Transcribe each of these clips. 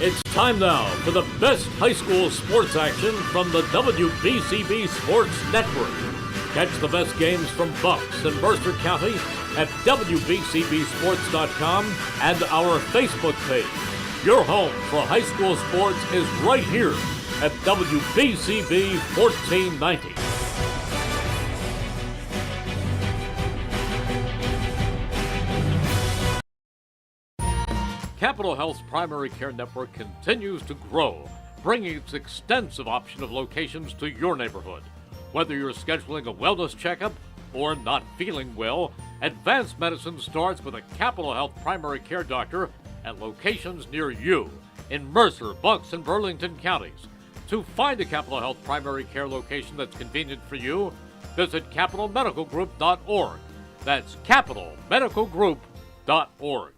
It's time now for the best high school sports action from the WBCB Sports Network. Catch the best games from Bucks and Mercer County at WBCBSports.com and our Facebook page. Your home for high school sports is right here at WBCB 1490. Capital Health's primary care network continues to grow, bringing its extensive option of locations to your neighborhood. Whether you're scheduling a wellness checkup or not feeling well, advanced medicine starts with a Capital Health primary care doctor at locations near you in Mercer, Bucks, and Burlington counties. To find a Capital Health primary care location that's convenient for you, visit capitalmedicalgroup.org. That's capitalmedicalgroup.org.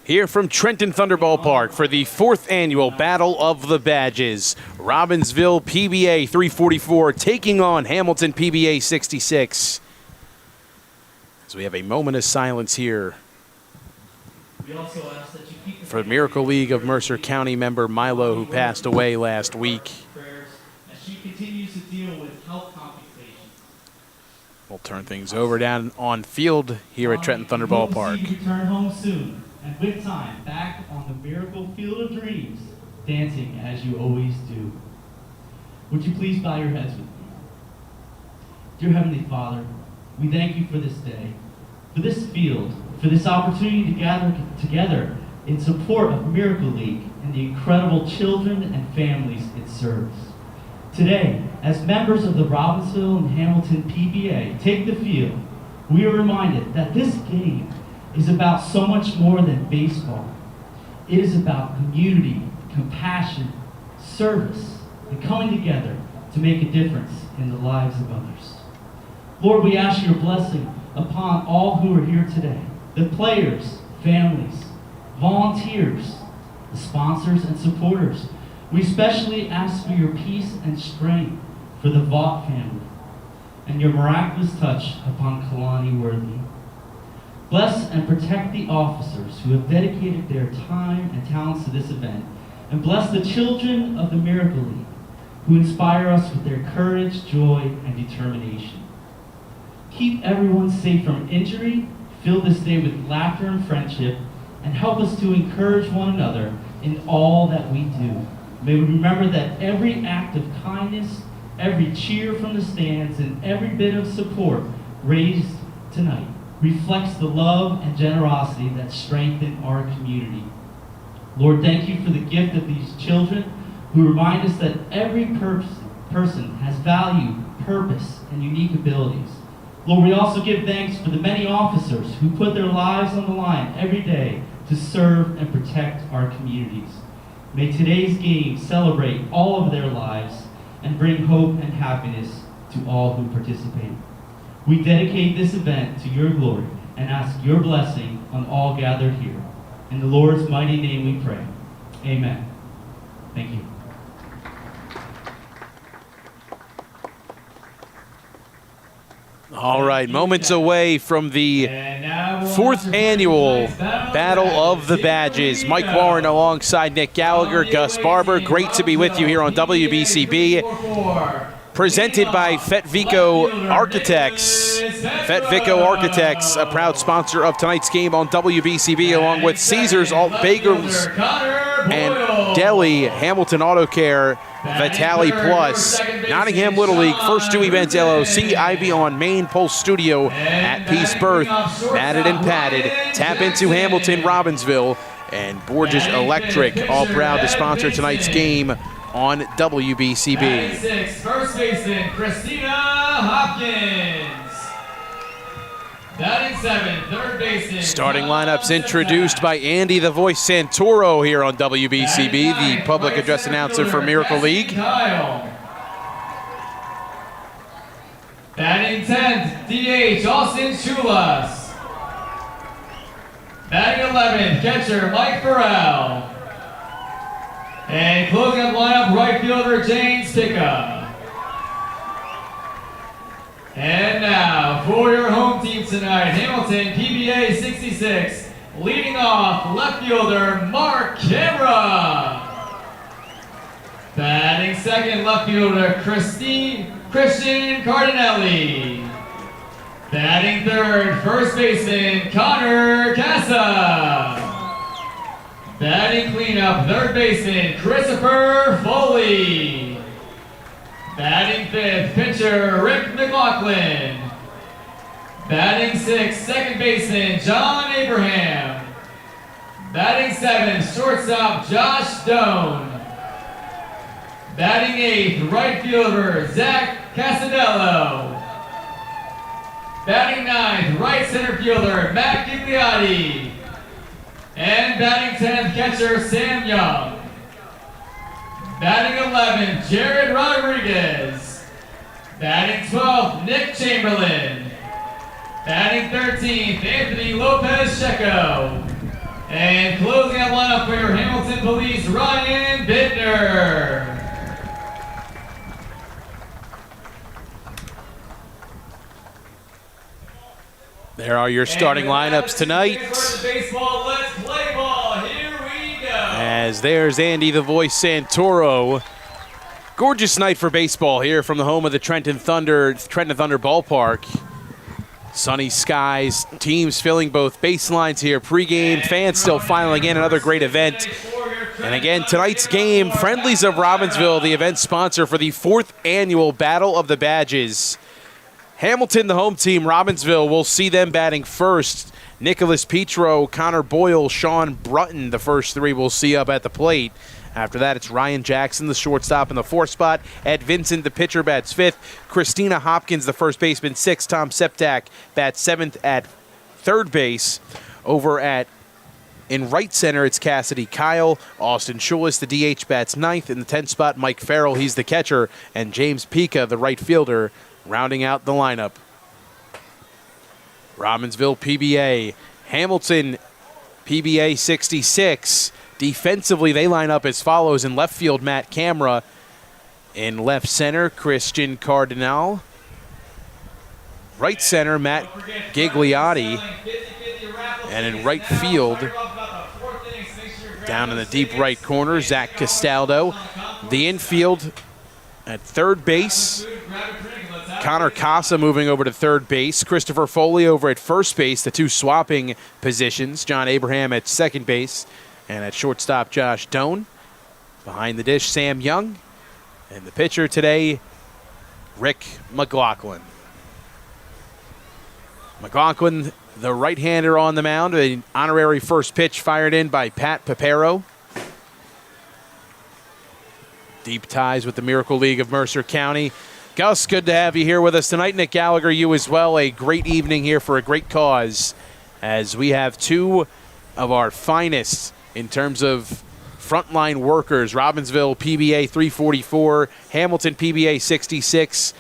Here from Trenton Thunder Ballpark for the 4th annual Battle of the Badges. Robbinsville PBA 344 taking on Hamilton PBA 66. As we have a moment of silence here for Miracle League of Mercer County member Milo, who passed away last week. We'll turn things over down on field here at Trenton Thunder Ballpark. Return home soon. And with time, back on the Miracle Field of Dreams, dancing as you always do. Would you please bow your heads with me? Dear Heavenly Father, we thank you for this day, for this field, for this opportunity to gather together in support of Miracle League and the incredible children and families it serves. Today, as members of the Robbinsville and Hamilton PBA take the field, we are reminded that this game is about so much more than baseball. It is about community, compassion, service, and coming together to make a difference in the lives of others. Lord, we ask your blessing upon all who are here today, the players, families, volunteers, the sponsors and supporters. We especially ask for your peace and strength for the Vaught family and your miraculous touch upon Kalani Worthy. Bless and protect the officers who have dedicated their time and talents to this event, and bless the children of the Miracle League who inspire us with their courage, joy, and determination. Keep everyone safe from injury, fill this day with laughter and friendship, and help us to encourage one another in all that we do. May we remember that every act of kindness, every cheer from the stands, and every bit of support raised tonight reflects the love and generosity that strengthen our community. Lord, thank you for the gift of these children who remind us that every person has value, purpose, and unique abilities. Lord, we also give thanks for the many officers who put their lives on the line every day to serve and protect our communities. May today's game celebrate all of their lives and bring hope and happiness to all who participate. We dedicate this event to your glory and ask your blessing on all gathered here. In the Lord's mighty name we pray. Amen. Thank you. All right, moments away from the fourth annual Battle of the Badges. Mike Warren alongside Nick Gallagher, Gus Barber. Great to be with you here on WBCB. Presented by Fetvico Architects. Fetvico Architects, a proud sponsor of tonight's game on WBCB, along with Caesars Alt Bagels and Deli, Hamilton Auto Care, Vitali Plus, Nottingham Little League, First Two Events LLC, Ivy on Main, Pulse Studio at Peace Birth, Matted and Padded, Tap Into Hamilton, Robbinsville, and Borges Electric, all proud to sponsor tonight's game on WBCB. 6, first baseman, Christina Hopkins. Batting 7, third baseman. Starting lineups introduced by Andy the Voice Santoro here on WBCB, the public address announcer for Miracle League. Batting 10th, DH Austin Chulas. Batting 11th, catcher Mike Farrell. And closing up lineup, right fielder James Pickup. And now, for your home team tonight, Hamilton PBA 66, leading off left fielder Mark Camera. Batting second, left fielder Christian Cardinelli. Batting third, first baseman Connor Casa. Batting cleanup, third baseman Christopher Foley. Batting fifth, pitcher Rick McLaughlin. Batting sixth, second baseman John Abraham. Batting seventh, shortstop Josh Stone. Batting eighth, right fielder Zach Casadello. Batting ninth, right center fielder Matt Gigliotti. And batting 10th, catcher Sam Young. Batting 11th, Jared Rodriguez. Batting 12th, Nick Chamberlain. Batting 13th, Anthony Lopez Checo. And closing out lineup for your Hamilton Police, Ryan Bittner. There are your starting lineups tonight. Baseball, let's play ball. Here we go. As there's Andy the Voice Santoro. Gorgeous night for baseball here from the home of the Trenton Thunder Ballpark. Sunny skies, teams filling both baselines here pregame, fans still filing in, another great event. And again, tonight's game, Friendlies of Robbinsville, the event sponsor for the fourth annual Battle of the Badges. Hamilton, the home team, Robbinsville, will see them batting first. Nicholas Petro, Connor Boyle, Sean Brutton, the first three we'll see up at the plate. After that, it's Ryan Jackson, the shortstop in the fourth spot. Ed Vincent, the pitcher, bats fifth. Christina Hopkins, the first baseman, sixth. Tom Septak bats seventh at third base. In right center, it's Cassidy Kyle. Austin Schulis, the DH, bats ninth. In the 10th spot, Mike Farrell, he's the catcher. And James Pica, the right fielder, rounding out the lineup. Robbinsville PBA, Hamilton PBA 66. Defensively, they line up as follows. In left field, Matt Camera. In left center, Christian Cardinal. Right center, Matt Gigliotti. And in right field, down in the deep right corner, Zach Castaldo. The infield at third base, Connor Casa moving over to third base. Christopher Foley over at first base, the two swapping positions. John Abraham at second base. And at shortstop, Josh Doan. Behind the dish, Sam Young. And the pitcher today, Rick McLaughlin. McLaughlin, the right-hander on the mound. An honorary first pitch fired in by Pat Papero. Deep ties with the Miracle League of Mercer County. Gus, good to have you here with us tonight. Nick Gallagher, you as well. A great evening here for a great cause, as we have two of our finest in terms of frontline workers, Robbinsville PBA 344, Hamilton PBA 66.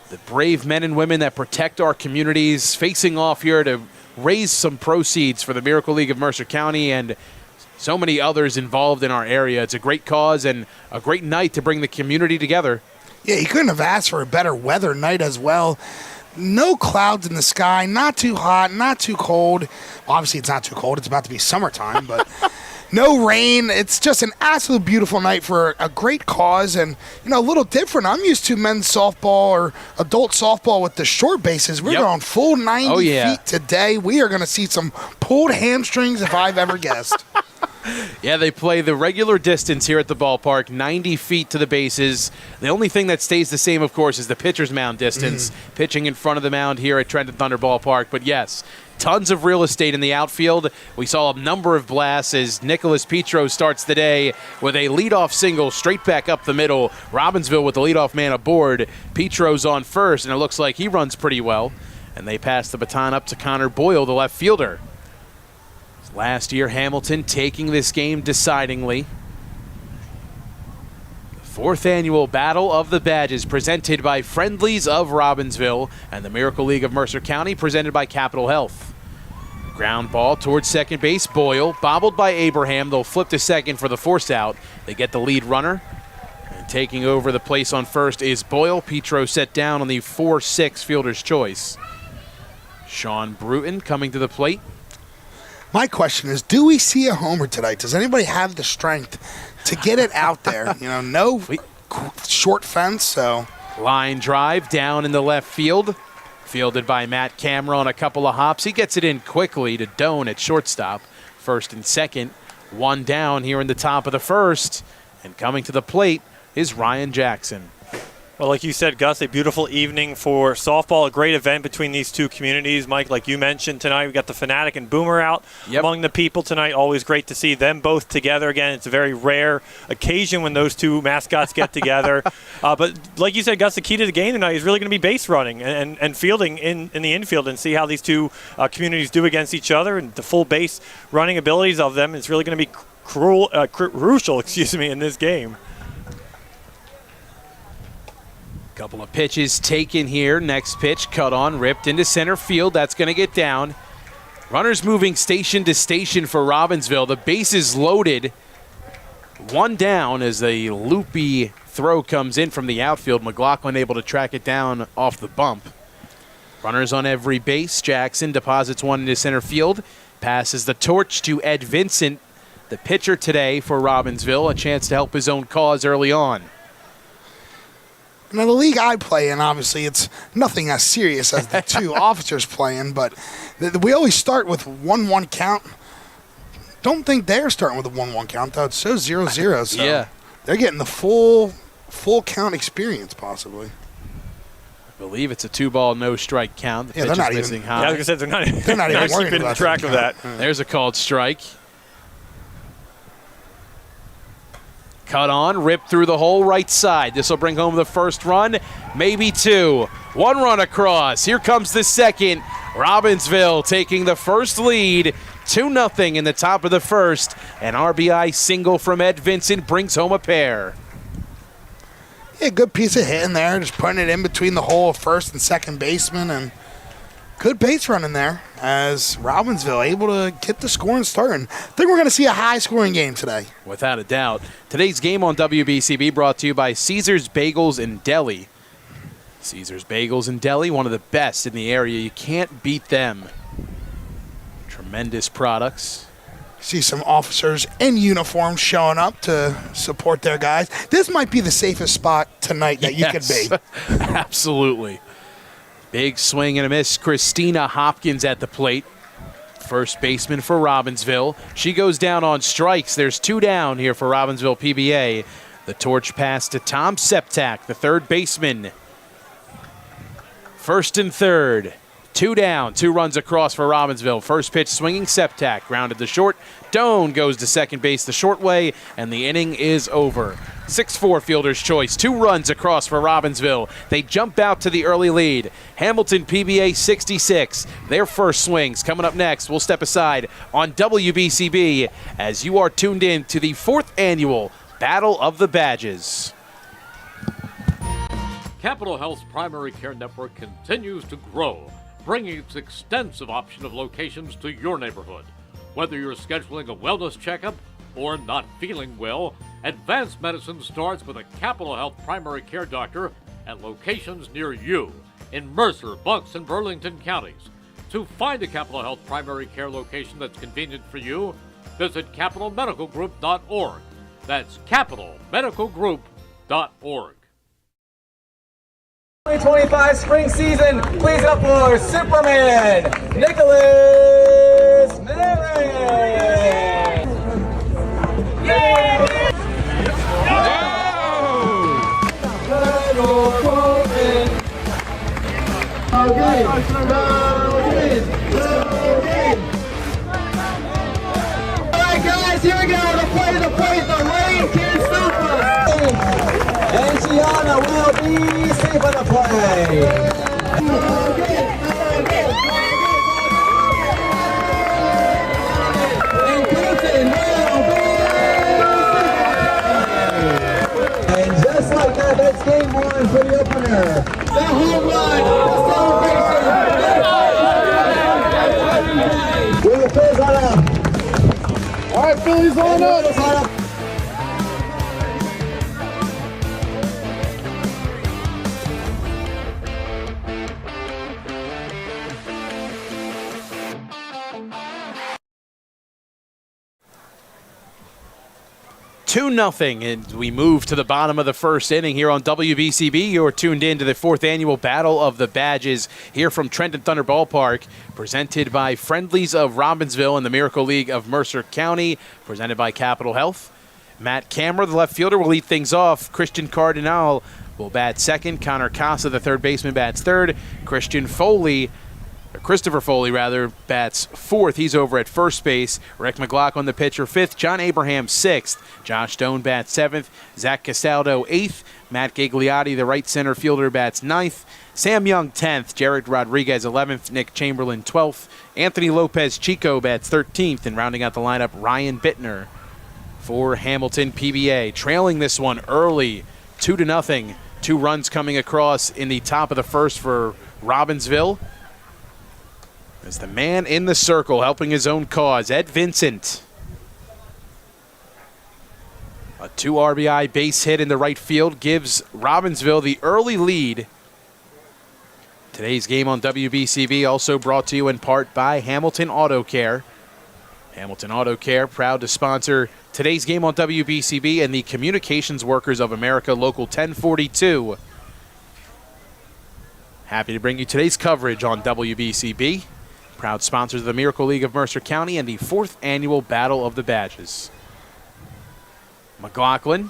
The brave men and women that protect our communities facing off here to raise some proceeds for the Miracle League of Mercer County and so many others involved in our area. It's a great cause and a great night to bring the community together. Yeah, you couldn't have asked for a better weather night as well. No clouds in the sky, not too hot, not too cold. Well, obviously, it's not too cold. It's about to be summertime, but no rain. It's just an absolute beautiful night for a great cause and, a little different. I'm used to men's softball or adult softball with the short bases. We're going full 90 feet today. We are going to see some pulled hamstrings if I've ever guessed. Yeah, they play the regular distance here at the ballpark, 90 feet to the bases. The only thing that stays the same, of course, is the pitcher's mound distance, pitching in front of the mound here at Trenton Thunder Ballpark. But yes, tons of real estate in the outfield. We saw a number of blasts as Nicholas Petro starts the day with a leadoff single straight back up the middle. Robbinsville with the leadoff man aboard. Petro's on first, and it looks like he runs pretty well. And they pass the baton up to Connor Boyle, the left fielder. Last year, Hamilton taking this game decidingly. The fourth annual Battle of the Badges presented by Friendlies of Robbinsville and the Miracle League of Mercer County presented by Capital Health. Ground ball towards second base. Boyle, bobbled by Abraham. They'll flip to second for the force out. They get the lead runner. And taking over the place on first is Boyle. Petro set down on the 4-6 fielder's choice. Sean Bruton coming to the plate. My question is, do we see a homer tonight? Does anybody have the strength to get it out there? No short fence, so. Line drive down in the left field. Fielded by Matt Camera on a couple of hops. He gets it in quickly to Doan at shortstop. First and second. One down here in the top of the first. And coming to the plate is Ryan Jackson. Well, like you said, Gus, a beautiful evening for softball, a great event between these two communities. Mike, like you mentioned tonight, we got the Fanatic and Boomer out among the people tonight. Always great to see them both together again. It's a very rare occasion when those two mascots get together. But like you said, Gus, the key to the game tonight is really going to be base running and fielding in the infield and see how these two communities do against each other and the full base running abilities of them. It's really going to be crucial in this game. Couple of pitches taken here. Next pitch cut on, ripped into center field. That's going to get down. Runners moving station to station for Robbinsville. The bases loaded. One down as a loopy throw comes in from the outfield. McLaughlin able to track it down off the bump. Runners on every base. Jackson deposits one into center field. Passes the torch to Ed Vincent, the pitcher today for Robbinsville. A chance to help his own cause early on. Now, the league I play in, obviously, it's nothing as serious as the two officers playing, but we always start with 1-1 count. Don't think they're starting with a 1-1 count, though. It's so 0-0, so they're getting the full count experience, possibly. I believe it's a 2-ball, no-strike count. The they're not missing even. high. Yeah, I was going to say they're not even worried about track of that. There's a called strike. Cut on, ripped through the whole right side. This will bring home the first run, maybe two. One run across. Here comes the second. Robbinsville taking the first lead, 2-0 in the top of the first. An RBI single from Ed Vincent brings home a pair. Yeah, good piece of hitting there, just putting it in between the hole of first and second baseman, and good base running there as Robbinsville able to get the scoring starting. I think we're going to see a high-scoring game today. Without a doubt. Today's game on WBCB brought to you by Caesar's Bagels and Deli. Caesar's Bagels and Deli, one of the best in the area. You can't beat them. Tremendous products. See some officers in uniform showing up to support their guys. This might be the safest spot tonight that you could be. Absolutely. Big swing and a miss. Christina Hopkins at the plate. First baseman for Robbinsville. She goes down on strikes. There's two down here for Robbinsville PBA. The torch pass to Tom Septak, the third baseman. First and third. 2 down, 2 runs across for Robbinsville. First pitch swinging, Septak grounded to short. Doan goes to second base the short way, and the inning is over. 6-4 fielder's choice. 2 runs across for Robbinsville. They jump out to the early lead. Hamilton PBA 66. Their first swings coming up next. We'll step aside on WBCB as you are tuned in to the 4th annual Battle of the Badges. Capital Health's primary care network continues to grow, bringing its extensive option of locations to your neighborhood. Whether you're scheduling a wellness checkup or not feeling well, advanced medicine starts with a Capital Health primary care doctor at locations near you in Mercer, Bucks, and Burlington counties. To find a Capital Health primary care location that's convenient for you, visit capitalmedicalgroup.org. That's capitalmedicalgroup.org. 2025 spring season, please up for Superman, Nicholas Mary. Alright guys, here we go, the rain can't stop us. And Gianna will be safe on the play. And Clinton will be safe. And just like that, that's game 1 for the opener. The home run, the celebration. We'll close on up. All right, Phillies on up. 2-0, and we move to the bottom of the first inning here on WBCB. You're tuned in to the 4th annual Battle of the Badges here from Trenton Thunder Ballpark, presented by Friendlies of Robbinsville and the Miracle League of Mercer County, presented by Capital Health. Matt Camera, the left fielder, will lead things off. Christian Cardinal will bat second. Connor Casa, the third baseman, bats third. Christopher Foley, bats fourth. He's over at first base. Rick McLaughlin, the pitcher, fifth. John Abraham, sixth. Josh Stone bats seventh. Zach Castaldo, eighth. Matt Gigliotti, the right center fielder, bats ninth. Sam Young, 10th. Jared Rodriguez, 11th. Nick Chamberlain, 12th. Anthony Lopez Chico bats 13th. And rounding out the lineup, Ryan Bittner for Hamilton PBA. Trailing this one early, 2-0. 2 runs coming across in the top of the first for Robbinsville. As the man in the circle helping his own cause, Ed Vincent. A 2 RBI base hit in the right field gives Robbinsville the early lead. Today's game on WBCB also brought to you in part by Hamilton Auto Care. Hamilton Auto Care, proud to sponsor today's game on WBCB and the Communications Workers of America Local 1042. Happy to bring you today's coverage on WBCB. Proud sponsors of the Miracle League of Mercer County and the 4th annual Battle of the Badges. McLaughlin,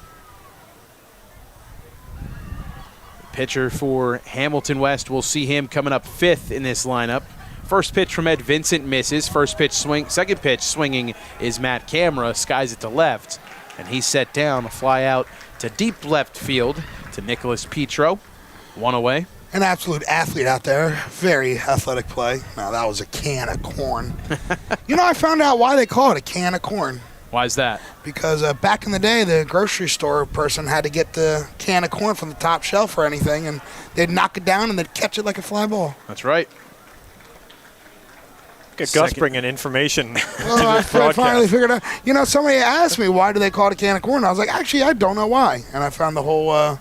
pitcher for Hamilton West. We'll see him coming up 5th in this lineup. First pitch from Ed Vincent misses. First pitch swing. Second pitch swinging is Matt Camera. Skies it to left, and he's set down. A fly out to deep left field to Nicholas Petro. 1 away. An absolute athlete out there. Very athletic play. Now, that was a can of corn. I found out why they call it a can of corn. Why is that? Because back in the day, the grocery store person had to get the can of corn from the top shelf or anything, and they'd knock it down and they'd catch it like a fly ball. That's right. Get Gus bringing information well, I finally figured out. Somebody asked me, why do they call it a can of corn? I was like, actually, I don't know why. And I found the whole, I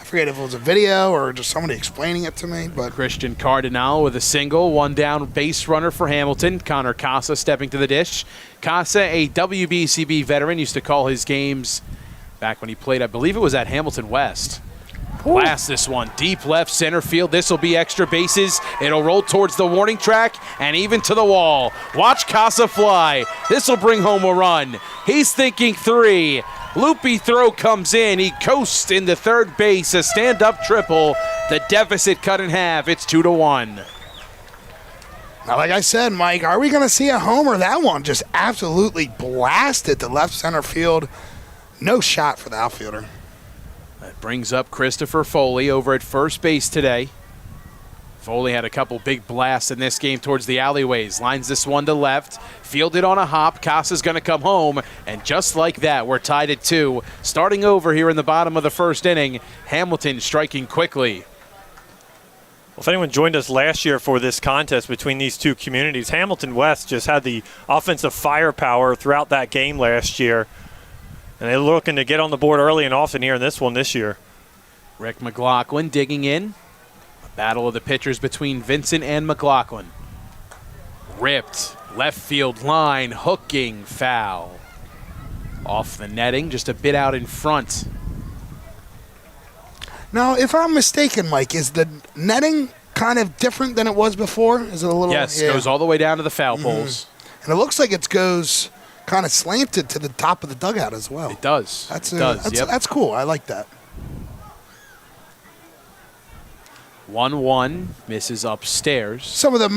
forget if it was a video or just somebody explaining it to me. But Christian Cardinal with a single, 1 down base runner for Hamilton. Connor Casa stepping to the dish. Casa, a WBCB veteran, used to call his games back when he played, I believe it was at Hamilton West. Blast this one, deep left center field. This will be extra bases. It'll roll towards the warning track and even to the wall. Watch Casa fly. This will bring home a run. He's thinking 3. Loopy throw comes in. He coasts into third base. A stand-up triple. The deficit cut in half. It's 2-1. Now, like I said, Mike, are we going to see a homer? That one just absolutely blasted to left center field. No shot for the outfielder. That brings up Christopher Foley over at first base today. Foley had a couple big blasts in this game towards the alleyways. Lines this one to left. Fielded on a hop. Casa's going to come home. And just like that, we're tied at 2. Starting over here in the bottom of the first inning, Hamilton striking quickly. Well, if anyone joined us last year for this contest between these two communities, Hamilton West just had the offensive firepower throughout that game last year. And they're looking to get on the board early and often here in this one this year. Rick McLaughlin digging in. Battle of the pitchers between Vincent and McLaughlin. Ripped, left field line, hooking, foul. Off the netting, just a bit out in front. Now, if I'm mistaken, Mike, is the netting kind of different than it was before? Is it a little? Yes, goes all the way down to the foul poles. And it looks like it goes kind of slanted to the top of the dugout as well. It does. That's cool. I like that. 1-1, misses upstairs. Some of the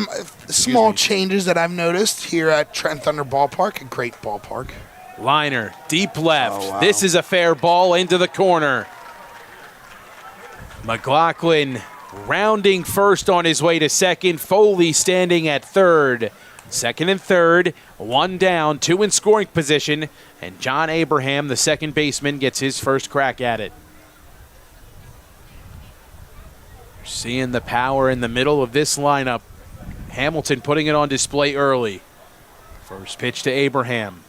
small changes that I've noticed here at Trenton Thunder Ballpark, a great ballpark. Liner, deep left. Oh, wow. This is a fair ball into the corner. McLaughlin rounding first on his way to second. Foley standing at third. Second and third, 1 down, 2 in scoring position. And John Abraham, the second baseman, gets his first crack at it. Seeing the power in the middle of this lineup. Hamilton putting it on display early. First pitch to Abraham.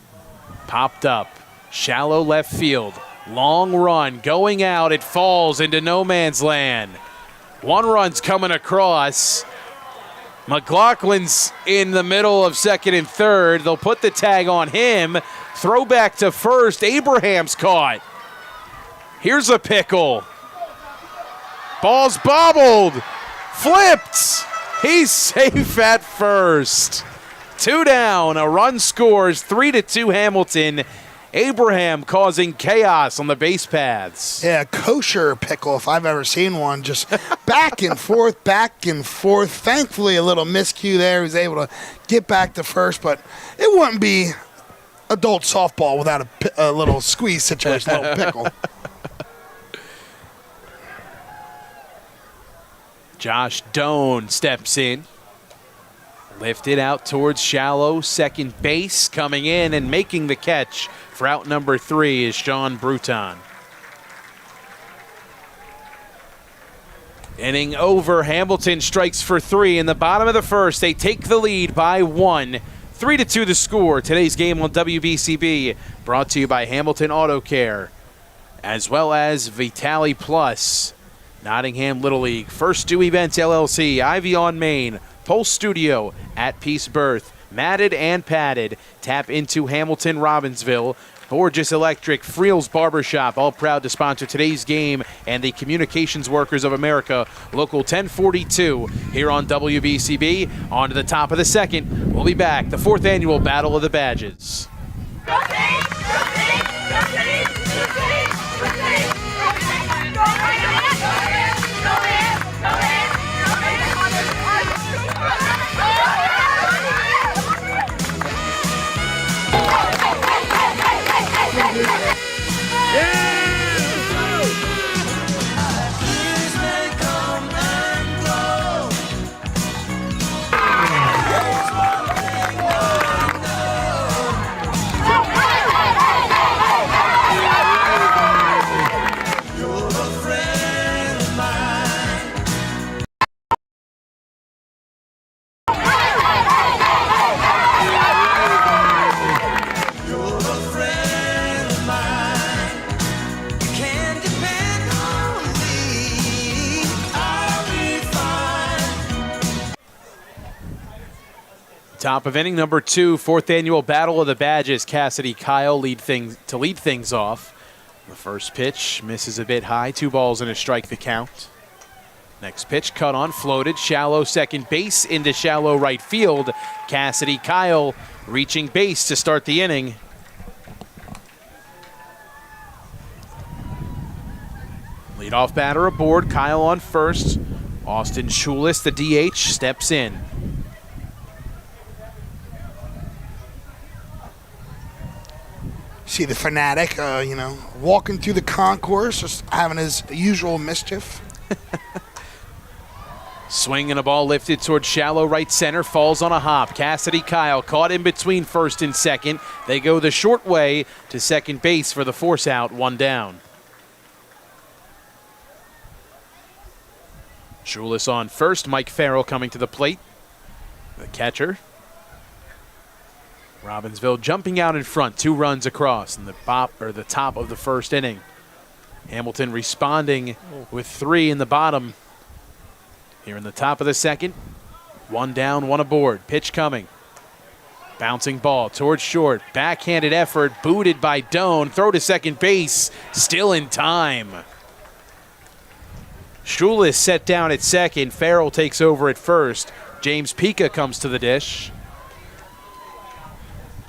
Popped up. Shallow left field. Long run going out. It falls into no man's land. 1 run's coming across. McLaughlin's in the middle of second and third. They'll put the tag on him. Throw back to first. Abraham's caught. Here's a pickle. Ball's bobbled. Flipped. He's safe at first. 2 down. A run scores. 3-2 Hamilton. Abraham causing chaos on the base paths. Yeah, kosher pickle if I've ever seen one. Just back and forth, back and forth. Thankfully, a little miscue there. He was able to get back to first, but it wouldn't be adult softball without a little squeeze situation, a little pickle. Josh Doan steps in. Lifted out towards shallow second base. Coming in and making the catch for out number 3 is Sean Bruton. Inning over. Hamilton strikes for 3 in the bottom of the first. They take the lead by 1. 3-2 the score. Today's game on WBCB brought to you by Hamilton Auto Care, as well as Vitali Plus. Nottingham Little League, First Due Events LLC, Ivy on Main, Pulse Studio, At Peace Birth, Matted and Padded. Tap into Hamilton, Robbinsville, Borges Electric, Friel's Barbershop, all proud to sponsor today's game, and the Communications Workers of America, Local 1042, here on WBCB. On to the top of the second. We'll be back. The 4th annual Battle of the Badges. Top of inning number 2, 4th annual Battle of the Badges. Cassidy Kyle lead things off. The first pitch misses a bit high. 2 balls and a strike the count. Next pitch cut on, floated, shallow second base into shallow right field. Cassidy Kyle reaching base to start the inning. Leadoff batter aboard, Kyle on first. Austin Schulis, the DH, steps in. See the Fanatic, walking through the concourse, just having his usual mischief. Swing and a ball lifted towards shallow right center, falls on a hop. Cassidy Kyle caught in between first and second. They go the short way to second base for the force out, 1 down. Schulis on first, Mike Farrell coming to the plate. The catcher. Robbinsville jumping out in front, 2 runs across in the top of the first inning. Hamilton responding with 3 in the bottom. Here in the top of the second, 1 down, 1 aboard. Pitch coming. Bouncing ball towards short. Backhanded effort, booted by Doan. Throw to second base, still in time. Schulis set down at second. Farrell takes over at first. James Pica comes to the dish.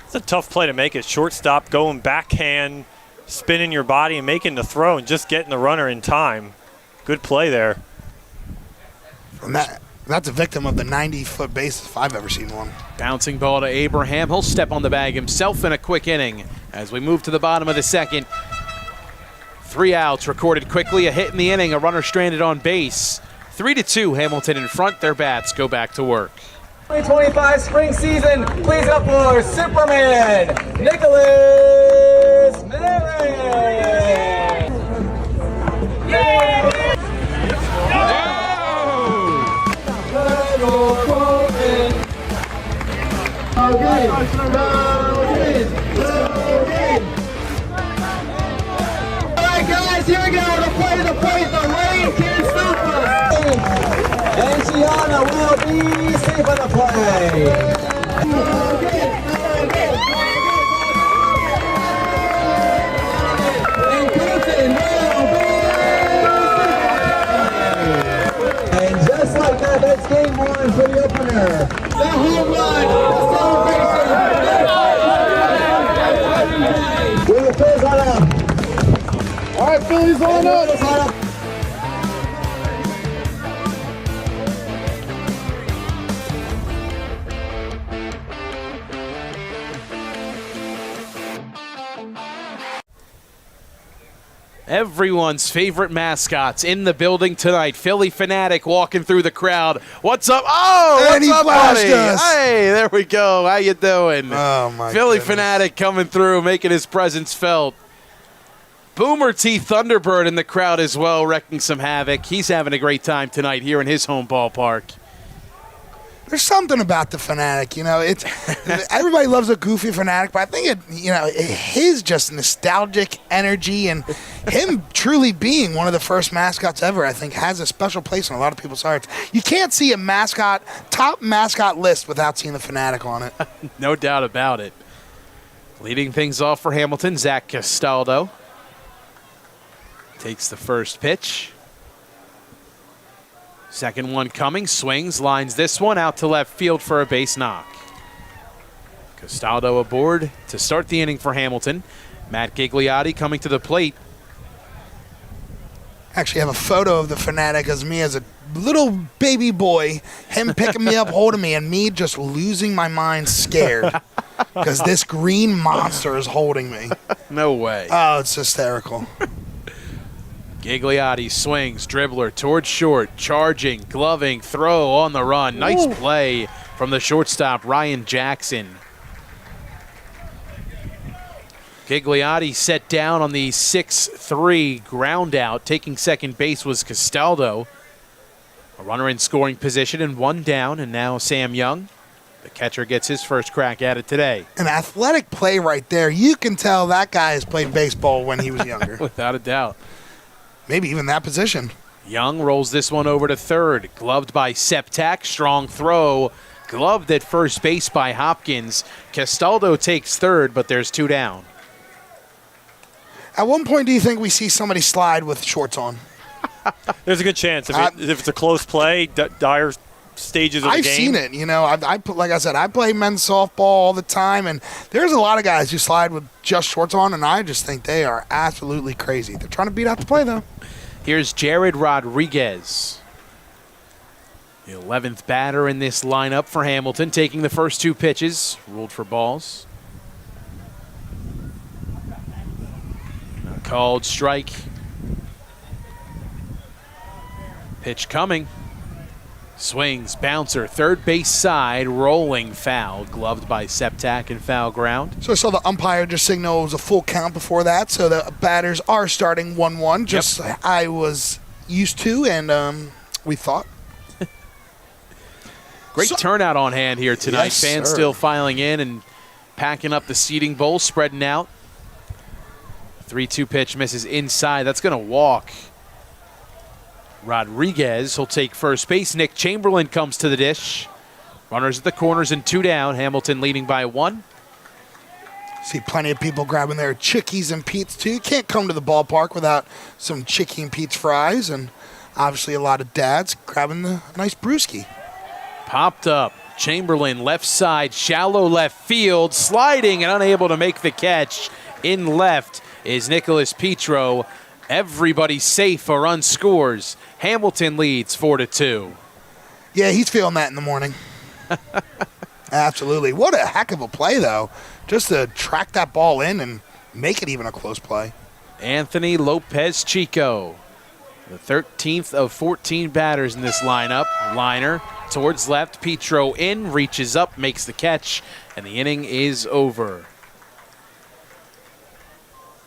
It's a tough play to make at shortstop, going backhand, spinning your body and making the throw and just getting the runner in time. Good play there. And that's a victim of the 90-foot base if I've ever seen one. Bouncing ball to Abraham. He'll step on the bag himself in a quick inning. As we move to the bottom of the second, 3 outs recorded quickly. A hit in the inning, a runner stranded on base. 3-2, Hamilton in front. Their bats go back to work. 2025 spring season, please up for Superman, Nicholas Miller. Alright guys, here we go, the rain can't stop us. And Gianna will be safe on the play. And Clinton will be. And just like that, that's game 1 for the opener. The home run, the celebration. We'll close on up. All right, Phillies on up. Everyone's favorite mascots in the building tonight. Philly Fanatic walking through the crowd. What's up? Oh, and what's up, buddy? Us. Hey, there we go. How you doing? Oh, my Philly goodness. Fanatic coming through, making his presence felt. Boomer T. Thunderbird in the crowd as well, wrecking some havoc. He's having a great time tonight here in his home ballpark. There's something about the Fanatic, it's everybody loves a goofy Fanatic, but I think his just nostalgic energy and him truly being one of the first mascots ever, I think has a special place in a lot of people's hearts. You can't see a top mascot list without seeing the Fanatic on it. No doubt about it. Leading things off for Hamilton, Zach Castaldo takes the first pitch. Second one coming, swings, lines this one out to left field for a base knock. Castaldo aboard to start the inning for Hamilton. Matt Gigliotti coming to the plate. Actually have a photo of the Fanatic as me as a little baby boy, him picking me up, holding me, and me just losing my mind scared because this green monster is holding me. No way. Oh, it's hysterical. Gigliotti swings, dribbler towards short, charging, gloving, throw on the run. Nice play from the shortstop, Ryan Jackson. Gigliotti set down on the 6-3 ground out. Taking second base was Castaldo. A runner in scoring position and 1 down, and now Sam Young. The catcher gets his first crack at it today. An athletic play right there. You can tell that guy has played baseball when he was younger. Without a doubt. Maybe even that position. Young rolls this one over to third. Gloved by Septak. Strong throw. Gloved at first base by Hopkins. Castaldo takes third, but there's 2 down. At one point, do you think we see somebody slide with shorts on? There's a good chance. If it's a close play, dire stages of the game. I've seen it. Like I said, I play men's softball all the time, and there's a lot of guys who slide with just shorts on, and I just think they are absolutely crazy. They're trying to beat out the play, though. Here's Jared Rodriguez, the 11th batter in this lineup for Hamilton, taking the first 2 pitches, ruled for balls. Called strike. Pitch coming. Swings, bouncer, third base side, rolling foul, gloved by Septak and foul ground. So I saw the umpire just signal it was a full count before that, so the batters are starting 1-1, just like I was used to and we thought. Great turnout on hand here tonight. Yes, Fans sir. still filing in and packing up the seating bowl, spreading out. 3-2 pitch misses inside. That's going to walk. Rodriguez will take first base. Nick Chamberlain comes to the dish. Runners at the corners and 2 down. Hamilton leading by 1. See plenty of people grabbing their Chickies and Pete's too. Can't come to the ballpark without some Chickie and Pete's fries, and obviously a lot of dads grabbing the nice brewski. Popped up. Chamberlain left side, shallow left field, sliding and unable to make the catch. In left is Nicholas Petro. Everybody safe. A run scores. Hamilton leads 4-2. Yeah, he's feeling that in the morning. Absolutely. What a heck of a play, though. Just to track that ball in and make it even a close play. Anthony Lopez Chico, the 13th of 14 batters in this lineup. Liner towards left. Petro in, reaches up, makes the catch, and the inning is over.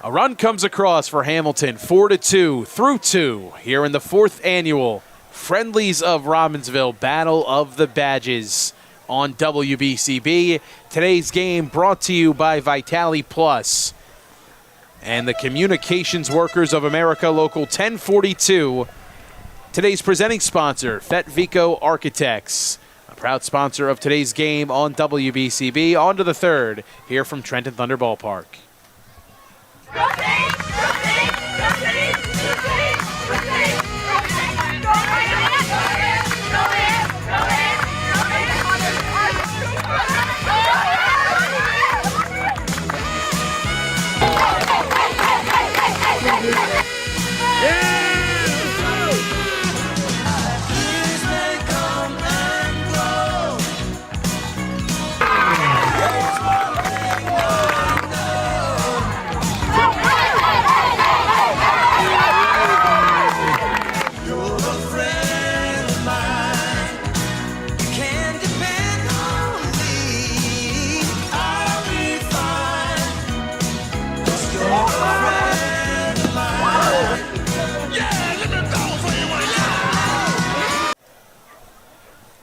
A run comes across for Hamilton, 4-2 through 2 here in the 4th annual Friendlies of Robbinsville Battle of the Badges on WBCB. Today's game brought to you by Vitali Plus and the Communications Workers of America Local 1042. Today's presenting sponsor, Fetvico Architects, a proud sponsor of today's game on WBCB. On to the 3rd here from Trenton Thunder Ballpark.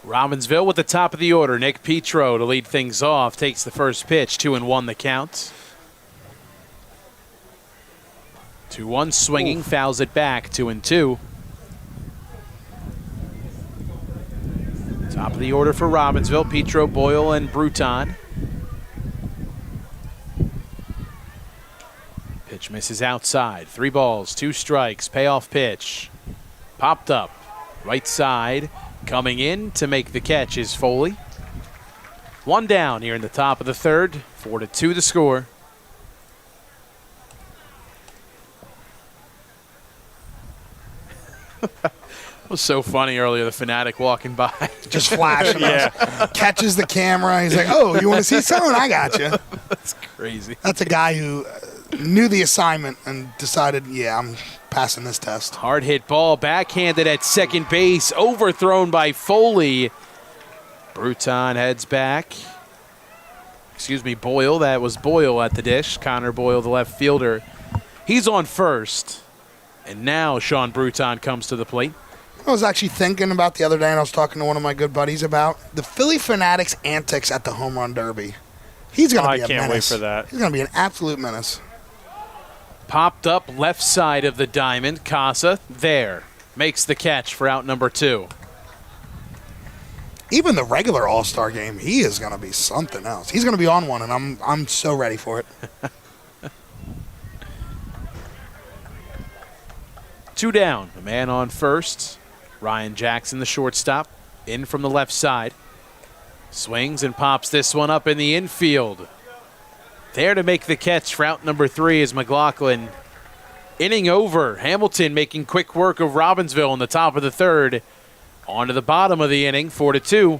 Robbinsville with the top of the order. Nick Petro to lead things off. Takes the first pitch. 2-1 the count. 2-1 swinging. Oof. Fouls it back. 2-2. Top of the order for Robbinsville. Petro, Boyle, and Bruton. Pitch misses outside. 3 balls, 2 strikes. Payoff pitch. Popped up. Right side. Coming in to make the catch is Foley. 1 down here in the top of the 3rd. 4-2 the score. It was so funny earlier, the Fanatic walking by. Just flashing us. Catches the camera. He's like, oh, you want to see someone? I got you. That's crazy. That's a guy who knew the assignment and decided, yeah, I'm passing this test. Hard hit ball, backhanded at second base, overthrown by Foley. Bruton heads back. Excuse me, Boyle. That was Boyle at the dish. Connor Boyle, the left fielder. He's on first. And now Sean Bruton comes to the plate. I was actually thinking about the other day, and I was talking to one of my good buddies about the Philly Fanatics' antics at the Home Run Derby. He's going to be a menace. I can't wait for that. He's going to be an absolute menace. Popped up left side of the diamond. Casa there. Makes the catch for out number 2. Even the regular All-Star game, he is going to be something else. He's going to be on one, and I'm so ready for it. 2 down. A man on first. Ryan Jackson, the shortstop, in from the left side. Swings and pops this one up in the infield. There to make the catch for out number 3 is McLaughlin. Inning over. Hamilton making quick work of Robbinsville in the top of the 3rd. On to the bottom of the inning, 4-2.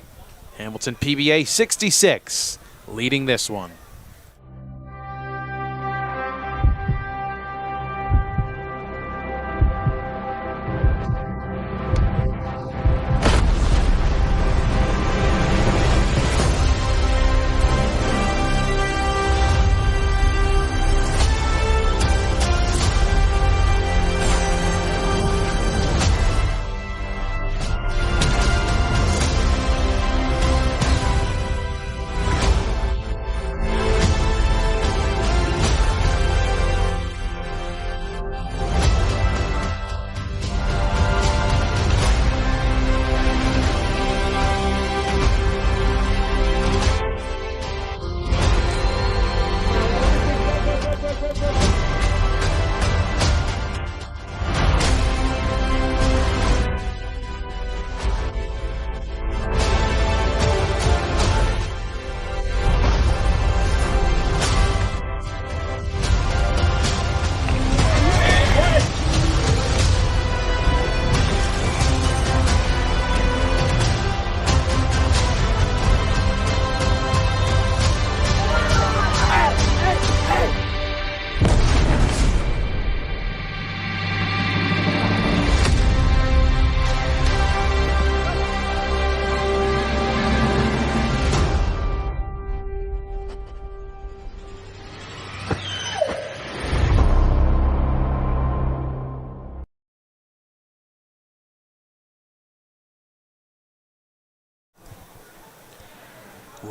Hamilton PBA 66, leading this one.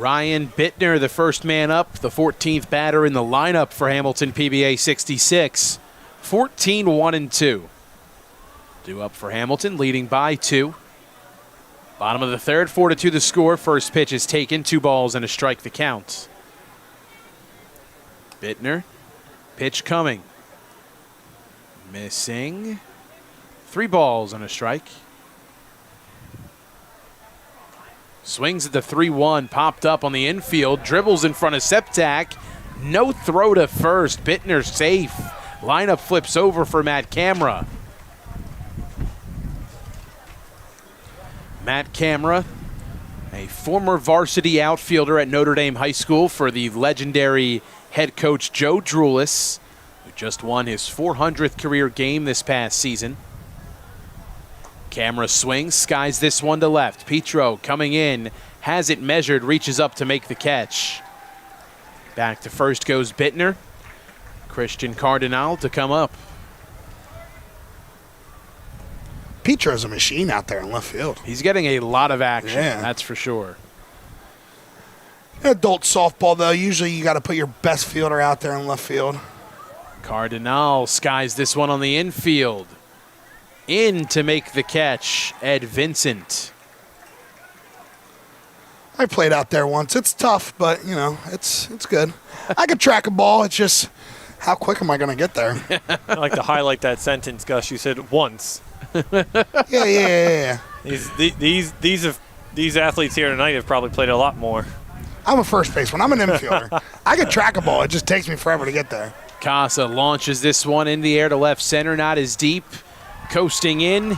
Ryan Bittner, the first man up, the 14th batter in the lineup for Hamilton PBA 66. 14-1-2. Due up for Hamilton, leading by 2. Bottom of the third, 4-2 the score. First pitch is taken, 2 balls and a strike the count. Bittner, pitch coming. Missing. 3 balls and a strike. Swings at the 3-1, popped up on the infield, dribbles in front of Septak. No throw to first. Bittner safe. Lineup flips over for Matt Camera. Matt Camera, a former varsity outfielder at Notre Dame High School for the legendary head coach Joe Drulis, who just won his 400th career game this past season. Camera swings, skies this one to left. Petro coming in, has it measured, reaches up to make the catch. Back to first goes Bittner. Christian Cardinal to come up. Petro's a machine out there in left field. He's getting a lot of action, Yeah. that's for sure. Adult softball, though, usually you got to put your best fielder out there in left field. Cardinal skies this one on the infield. In to make the catch, Ed Vincent. I played out there once. It's tough, but, you know, it's good. I could track a ball. It's just, how quick am I going to get there? I like to highlight that sentence, Gus. You said once. Yeah. These athletes here tonight have probably played a lot more. I'm a first baseman. I'm an infielder. I could track a ball. It just takes me forever to get there. Casa launches this one in the air to left center, not as deep. Coasting in,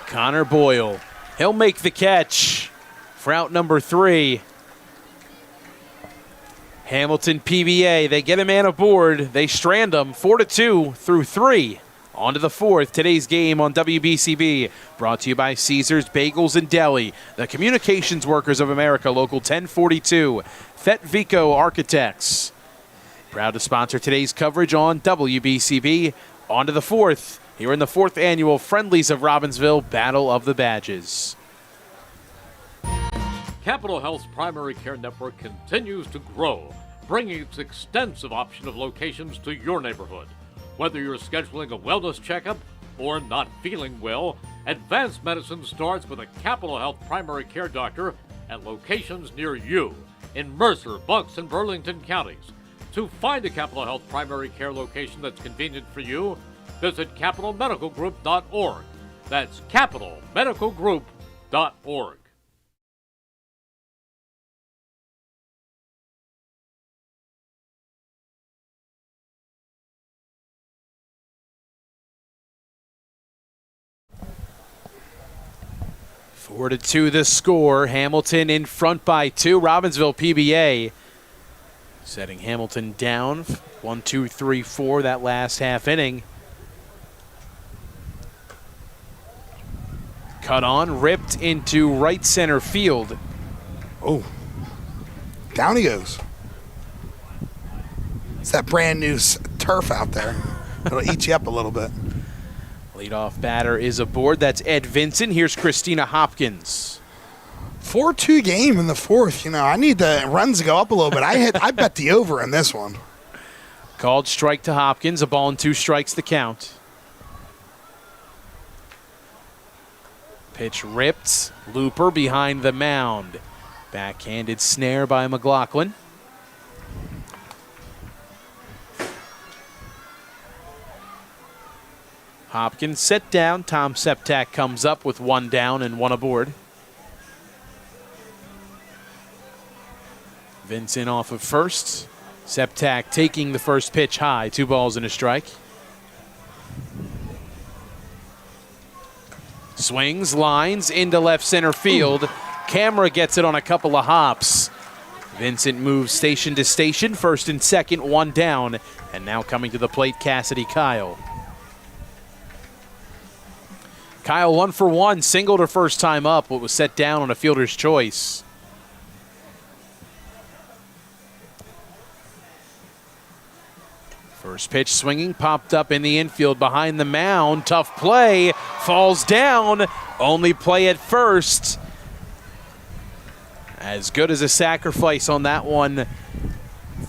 Connor Boyle. He'll make the catch for out number 3. Hamilton PBA, they get a man aboard. They strand him 4-2 through 3. On to the 4th. Today's game on WBCB, brought to you by Caesars Bagels and Deli, the Communications Workers of America, Local 1042, Fetvico Architects. Proud to sponsor today's coverage on WBCB. On to the 4th. Here in the 4th annual Friendlies of Robbinsville Battle of the Badges. Capital Health's primary care network continues to grow, bringing its extensive option of locations to your neighborhood. Whether you're scheduling a wellness checkup or not feeling well, advanced medicine starts with a Capital Health primary care doctor at locations near you in Mercer, Bucks, and Burlington counties. To find a Capital Health primary care location that's convenient for you, visit capitalmedicalgroup.org. That's capitalmedicalgroup.org. Four to 2 the score. Hamilton in front by 2. Robbinsville PBA setting Hamilton down 1, 2, 3, 4 that last half inning. Cut on, ripped into right center field. Oh, down he goes. It's that brand new turf out there. It'll eat you up a little bit. Leadoff batter is aboard. That's Ed Vincent. Here's Christina Hopkins. 4-2 game in the 4th. You know, I need the runs to go up a little bit. I bet the over in this one. Called strike to Hopkins. A ball and 2 strikes the count. Pitch ripped. Looper behind the mound. Backhanded snare by McLaughlin. Hopkins set down. Tom Septak comes up with 1 down and 1 aboard. Vincent off of first. Septak taking the first pitch high. 2 balls and a strike. Swings, lines into left center field. Camera gets it on a couple of hops. Vincent moves station to station. First and second, 1 down. And now coming to the plate, Cassidy Kyle. Kyle 1 for 1, singled her first time up, but was set down on a fielder's choice. First pitch swinging, popped up in the infield behind the mound. Tough play, falls down. Only play at first. As good as a sacrifice on that one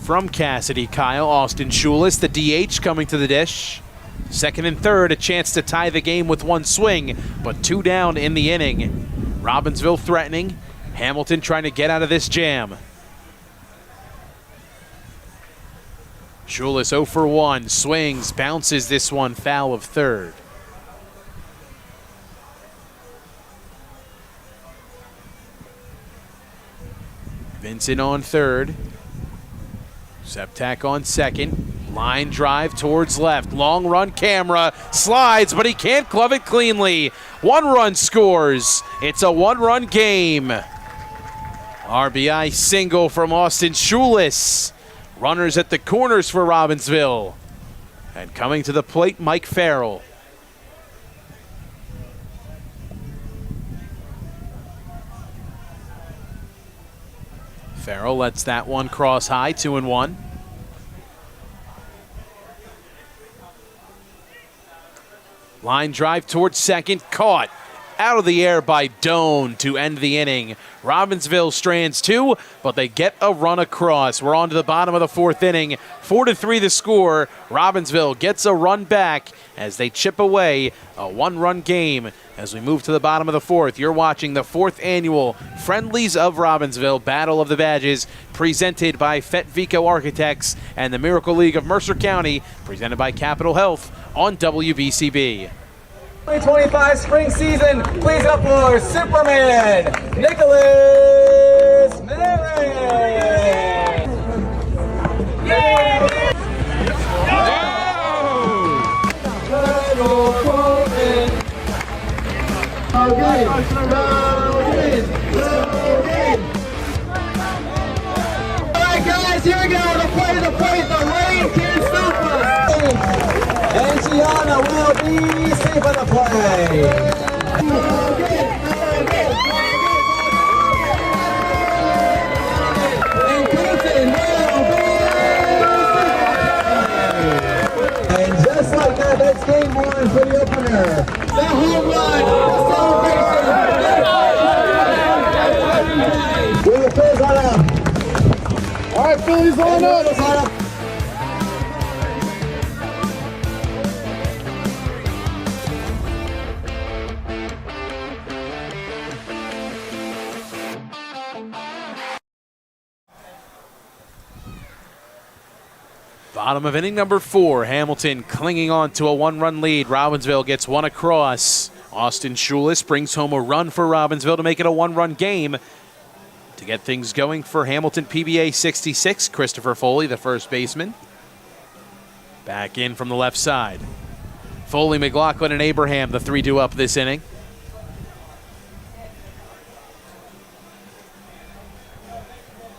from Cassidy Kyle. Austin Schulis, the DH, coming to the dish. Second and third, a chance to tie the game with one swing, but 2 down in the inning. Robbinsville threatening. Hamilton trying to get out of this jam. Schulis 0 for 1, swings, bounces this one foul of third. Vincent on third. Septak on second. Line drive towards left. Long run, Camera slides, but he can't glove it cleanly. 1 run scores. It's a 1-run game. RBI single from Austin Schulis. Runners at the corners for Robbinsville. And coming to the plate, Mike Farrell. Farrell lets that one cross high, 2-1. Line drive towards second, caught out of the air by Doan to end the inning. Robbinsville strands 2, but they get a run across. We're on to the bottom of the 4th inning. 4-3 the score. Robbinsville gets a run back as they chip away a 1-run game. As we move to the bottom of the 4th, you're watching the 4th annual Friendlies of Robbinsville Battle of the Badges, presented by Fetvico Architects and the Miracle League of Mercer County, presented by Capital Health on WBCB. 2025 spring season, please up for Superman, Nicholas Mary. Alright guys, here we go, the rain can stop us. And Gianna will be safe on the play. And Colton will be and just like that, that's game 1 for the opener. The home run, the celebration. Bring the Phillies on up. All right, Phillies on up. Bottom of inning number 4. Hamilton clinging on to a 1-run lead. Robbinsville gets one across. Austin Schulis brings home a run for Robbinsville to make it a 1-run game. To get things going for Hamilton PBA 66, Christopher Foley, the first baseman. Back in from the left side. Foley, McLaughlin, and Abraham, the 3-2 up this inning.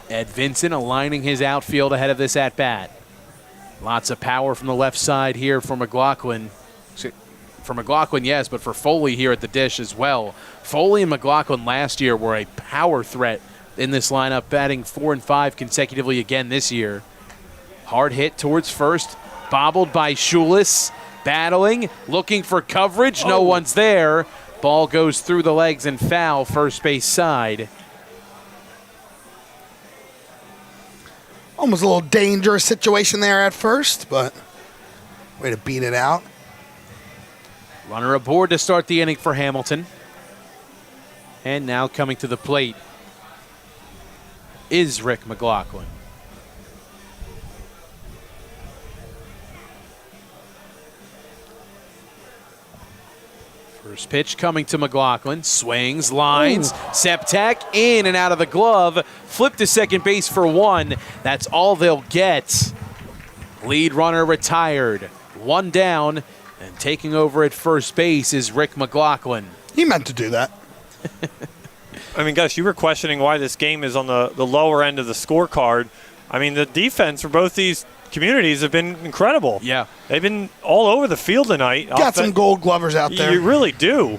Ed Vincent aligning his outfield ahead of this at-bat. Lots of power from the left side here for McLaughlin. For McLaughlin, yes, but for Foley here at the dish as well. Foley and McLaughlin last year were a power threat in this lineup, batting 4 and 5 consecutively again this year. Hard hit towards first, bobbled by Schulis, battling, looking for coverage. No one's there. Ball goes through the legs and foul, first base side. Almost a little dangerous situation there at first, but way to beat it out. Runner aboard to start the inning for Hamilton. And now coming to the plate is Rick McLaughlin. First pitch coming to McLaughlin. Swings, lines, Septak in and out of the glove. Flip to second base for 1. That's all they'll get. Lead runner retired. 1 down, and taking over at first base is Rick McLaughlin. He meant to do that. I mean, Gus, you were questioning why this game is on the lower end of the scorecard. I mean, the defense for both these communities have been incredible. Yeah. They've been all over the field tonight. Got some gold glovers out there. You really do.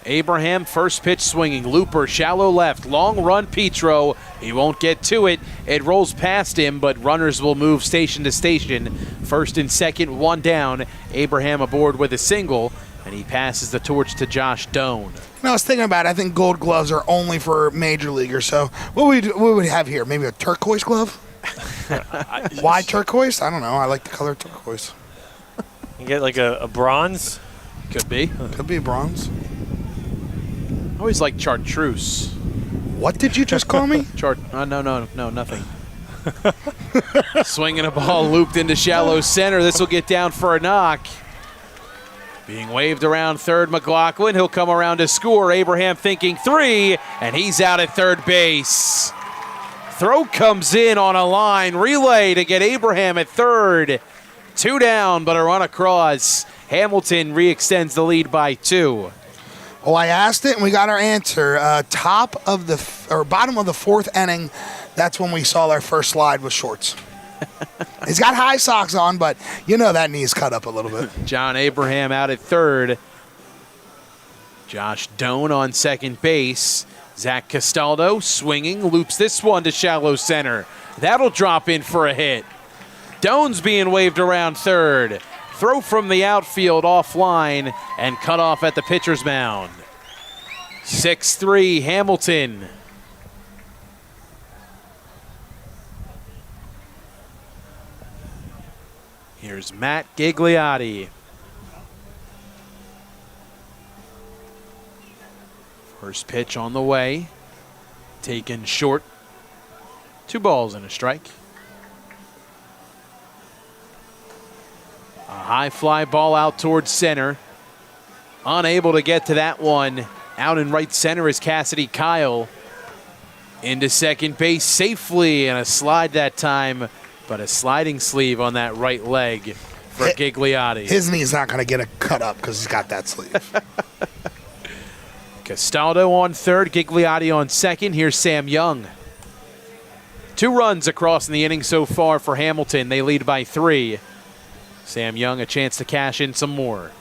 Abraham, first pitch swinging. Looper, shallow left. Long run, Petro. He won't get to it. It rolls past him, but runners will move station to station. First and second, 1 down. Abraham aboard with a single. and he passes the torch to Josh Doan. I was thinking about it. I think gold gloves are only for major leaguers. So what would we have here? Maybe a turquoise glove? Why turquoise? I don't know. I like the color turquoise. You get like a bronze? Could be. Could be bronze. I always like chartreuse. What did you just call me? No, nothing. Swinging a ball looped into shallow center. This will get down for a knock. Being waved around third, McLaughlin. He'll come around to score. Abraham thinking 3, and he's out at third base. Throw comes in on a line. Relay to get Abraham at third. 2 down, but a run across. Hamilton re-extends the lead by 2. Well, I asked it, and we got our answer. Bottom of the 4th inning, that's when we saw our first slide with shorts. He's got high socks on, but you know that knee's cut up a little bit. John Abraham out at third. Josh Doan on second base. Zach Castaldo swinging, loops this one to shallow center. That'll drop in for a hit. Doan's being waved around third. Throw from the outfield offline and cut off at the pitcher's mound. 6-3 Hamilton. Here's Matt Gigliotti. First pitch on the way. Taken short. 2 balls and a strike. A high fly ball out towards center. Unable to get to that one. Out in right center is Cassidy Kyle. Into second base safely, and a slide that time, but a sliding sleeve on that right leg for Gigliotti. His knee's not going to get a cut up because he's got that sleeve. Castaldo on third, Gigliotti on second. Here's Sam Young. 2 runs across in the inning so far for Hamilton. They lead by 3. Sam Young a chance to cash in some more.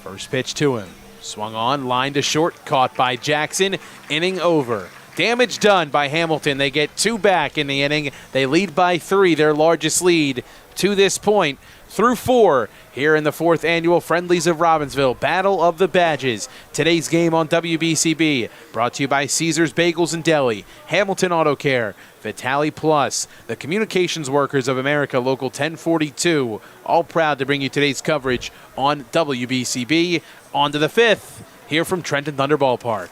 First pitch to him. Swung on, line to short, caught by Jackson. Inning over. Damage done by Hamilton. They get 2 back in the inning. They lead by 3, their largest lead to this point. Through 4 here in the 4th annual Friendlies of Robbinsville Battle of the Badges. Today's game on WBCB brought to you by Caesars Bagels and Deli, Hamilton Auto Care, Vitale Plus, the Communications Workers of America Local 1042, all proud to bring you today's coverage on WBCB. On to the 5th here from Trenton Thunder Ballpark.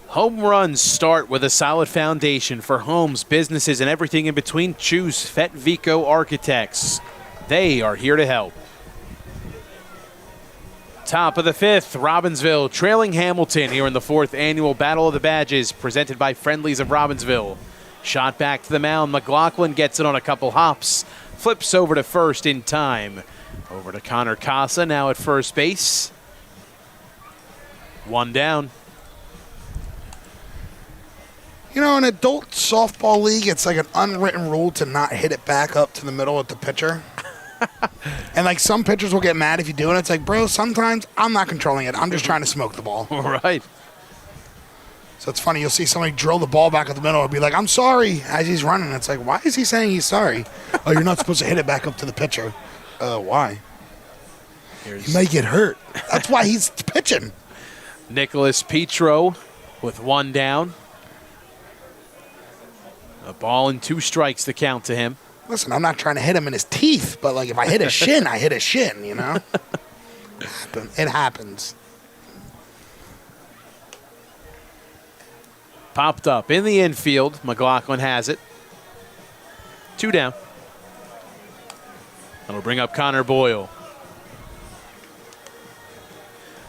Home runs start with a solid foundation for homes, businesses, and everything in between. Choose Fetvico Architects. They are here to help. Top of the 5th, Robbinsville trailing Hamilton here in the 4th annual Battle of the Badges presented by Friendlies of Robbinsville. Shot back to the mound. McLaughlin gets it on a couple hops. Flips over to first in time. Over to Connor Casa now at first base. 1 down. You know, in adult softball league, it's like an unwritten rule to not hit it back up to the middle of the pitcher. And, like, some pitchers will get mad if you do it. It's like, bro, sometimes I'm not controlling it. I'm just trying to smoke the ball. Right. So it's funny. You'll see somebody drill the ball back at the middle and be like, I'm sorry, as he's running. It's like, why is he saying he's sorry? Oh, you're not supposed to hit it back up to the pitcher. Why? He might get hurt. That's why he's pitching. Nicholas Petro with 1 down. A ball and 2 strikes to count to him. Listen, I'm not trying to hit him in his teeth, but like if I hit a shin, I hit a shin, you know? It happens. Popped up in the infield. McLaughlin has it. 2 down. That'll bring up Connor Boyle.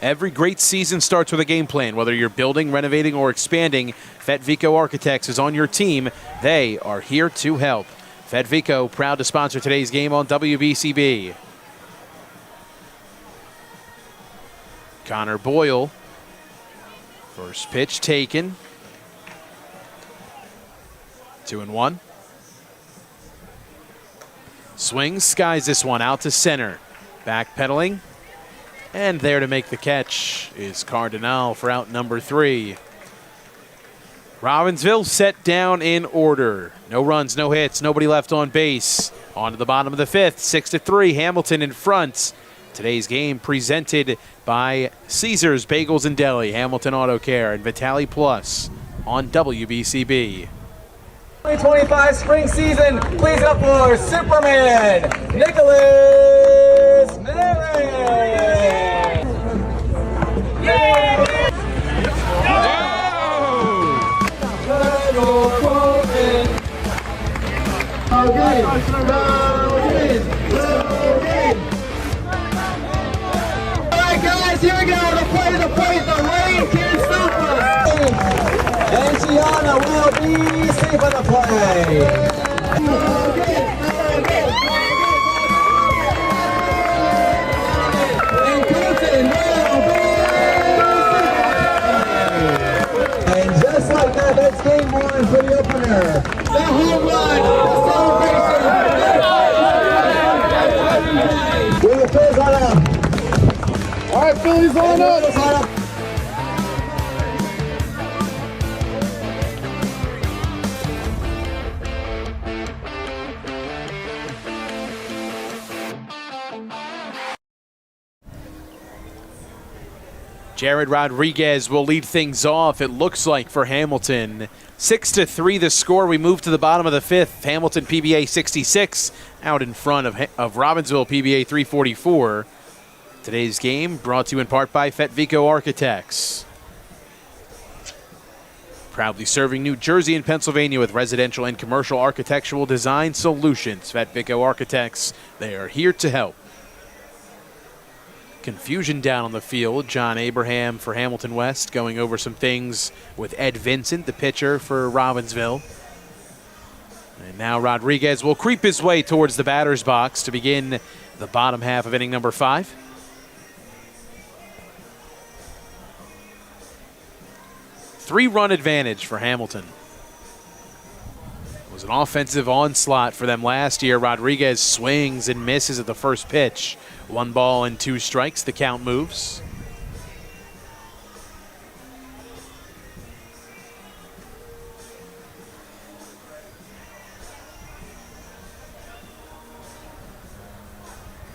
Every great season starts with a game plan. Whether you're building, renovating, or expanding, Fetvico Architects is on your team. They are here to help. Fetvico, proud to sponsor today's game on WBCB. Connor Boyle. First pitch taken. 2-1. Swings, skies this one out to center. Backpedaling. And there to make the catch is Cardinal for out number 3. Robbinsville set down in order. No runs, no hits, nobody left on base. On to the bottom of the 5th, 6-3, Hamilton in front. Today's game presented by Caesars Bagels and Deli, Hamilton Auto Care, and Vitali Plus on WBCB. 2025 spring season, please up for Superman, Nicholas Mary. Alright guys, here we go, the rain can't stop us. And Gianna will be safe on the play. And Colton will be safe. And just like that, that's game 1 for the opener. The home run, the celebration. With the Phillies on up. All right, Phillies on up. Jared Rodriguez will lead things off, it looks like, for Hamilton. 6-3 the score. We move to the bottom of the 5th. Hamilton PBA 66 out in front of Robbinsville PBA 344. Today's game brought to you in part by Fetvico Architects. Proudly serving New Jersey and Pennsylvania with residential and commercial architectural design solutions. Fetvico Architects, they are here to help. Confusion down on the field. John Abraham for Hamilton West going over some things with Ed Vincent, the pitcher for Robbinsville. And now Rodriguez will creep his way towards the batter's box to begin the bottom half of inning number 5. Three-run advantage for Hamilton. It was an offensive onslaught for them last year. Rodriguez swings and misses at the first pitch. 1 ball and 2 strikes, the count moves.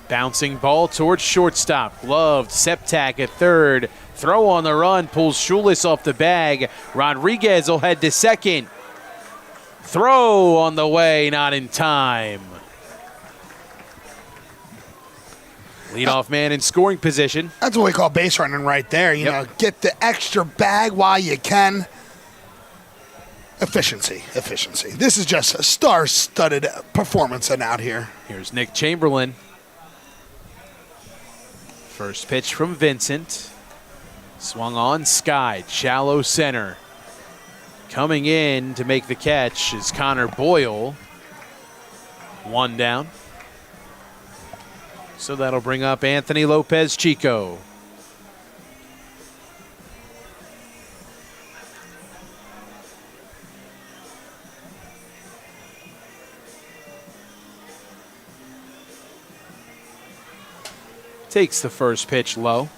Bouncing ball towards shortstop. Gloved, Septak at third. Throw on the run, pulls Schulis off the bag. Rodriguez will head to second. Throw on the way, not in time. Leadoff man in scoring position. That's what we call base running right there. You know, get the extra bag while you can. Efficiency. This is just a star-studded performance out here. Here's Nick Chamberlain. First pitch from Vincent. Swung on, skied, shallow center. Coming in to make the catch is Connor Boyle. 1 down. So that'll bring up Anthony Lopez Chico. Takes the first pitch low.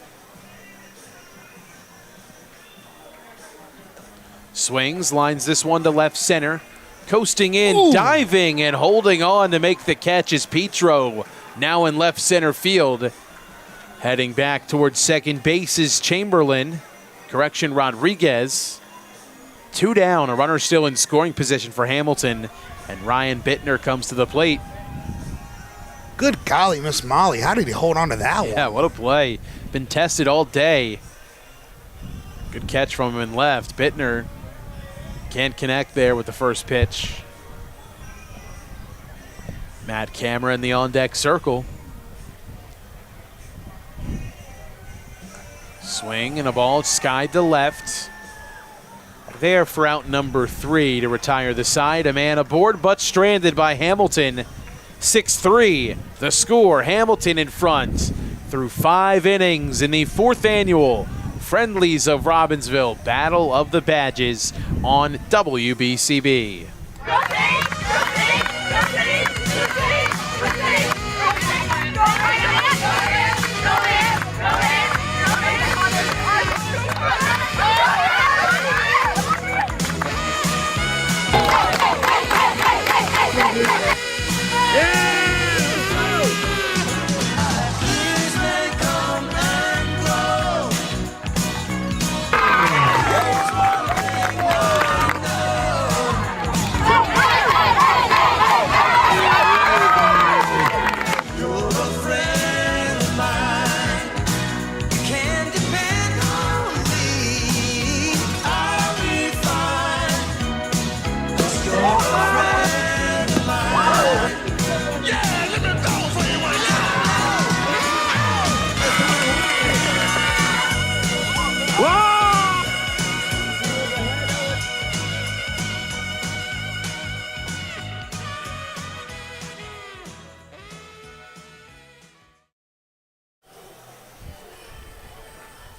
Swings, lines this one to left center. Coasting in, ooh, diving and holding on to make the catch is Petro. Now in left center field. Heading back towards second base is Chamberlain. Correction, Rodriguez. 2 down, a runner still in scoring position for Hamilton, and Ryan Bittner comes to the plate. Good golly, Miss Molly. How did he hold on to that one? Yeah, what a play. Been tested all day. Good catch from him in left. Bittner can't connect there with the first pitch. Matt Camera in the on-deck circle. Swing and a ball skied to left. There for out number 3 to retire the side. A man aboard but stranded by Hamilton. 6-3, the score. Hamilton in front through 5 innings in the 4th annual Friendlies of Robbinsville Battle of the Badges on WBCB.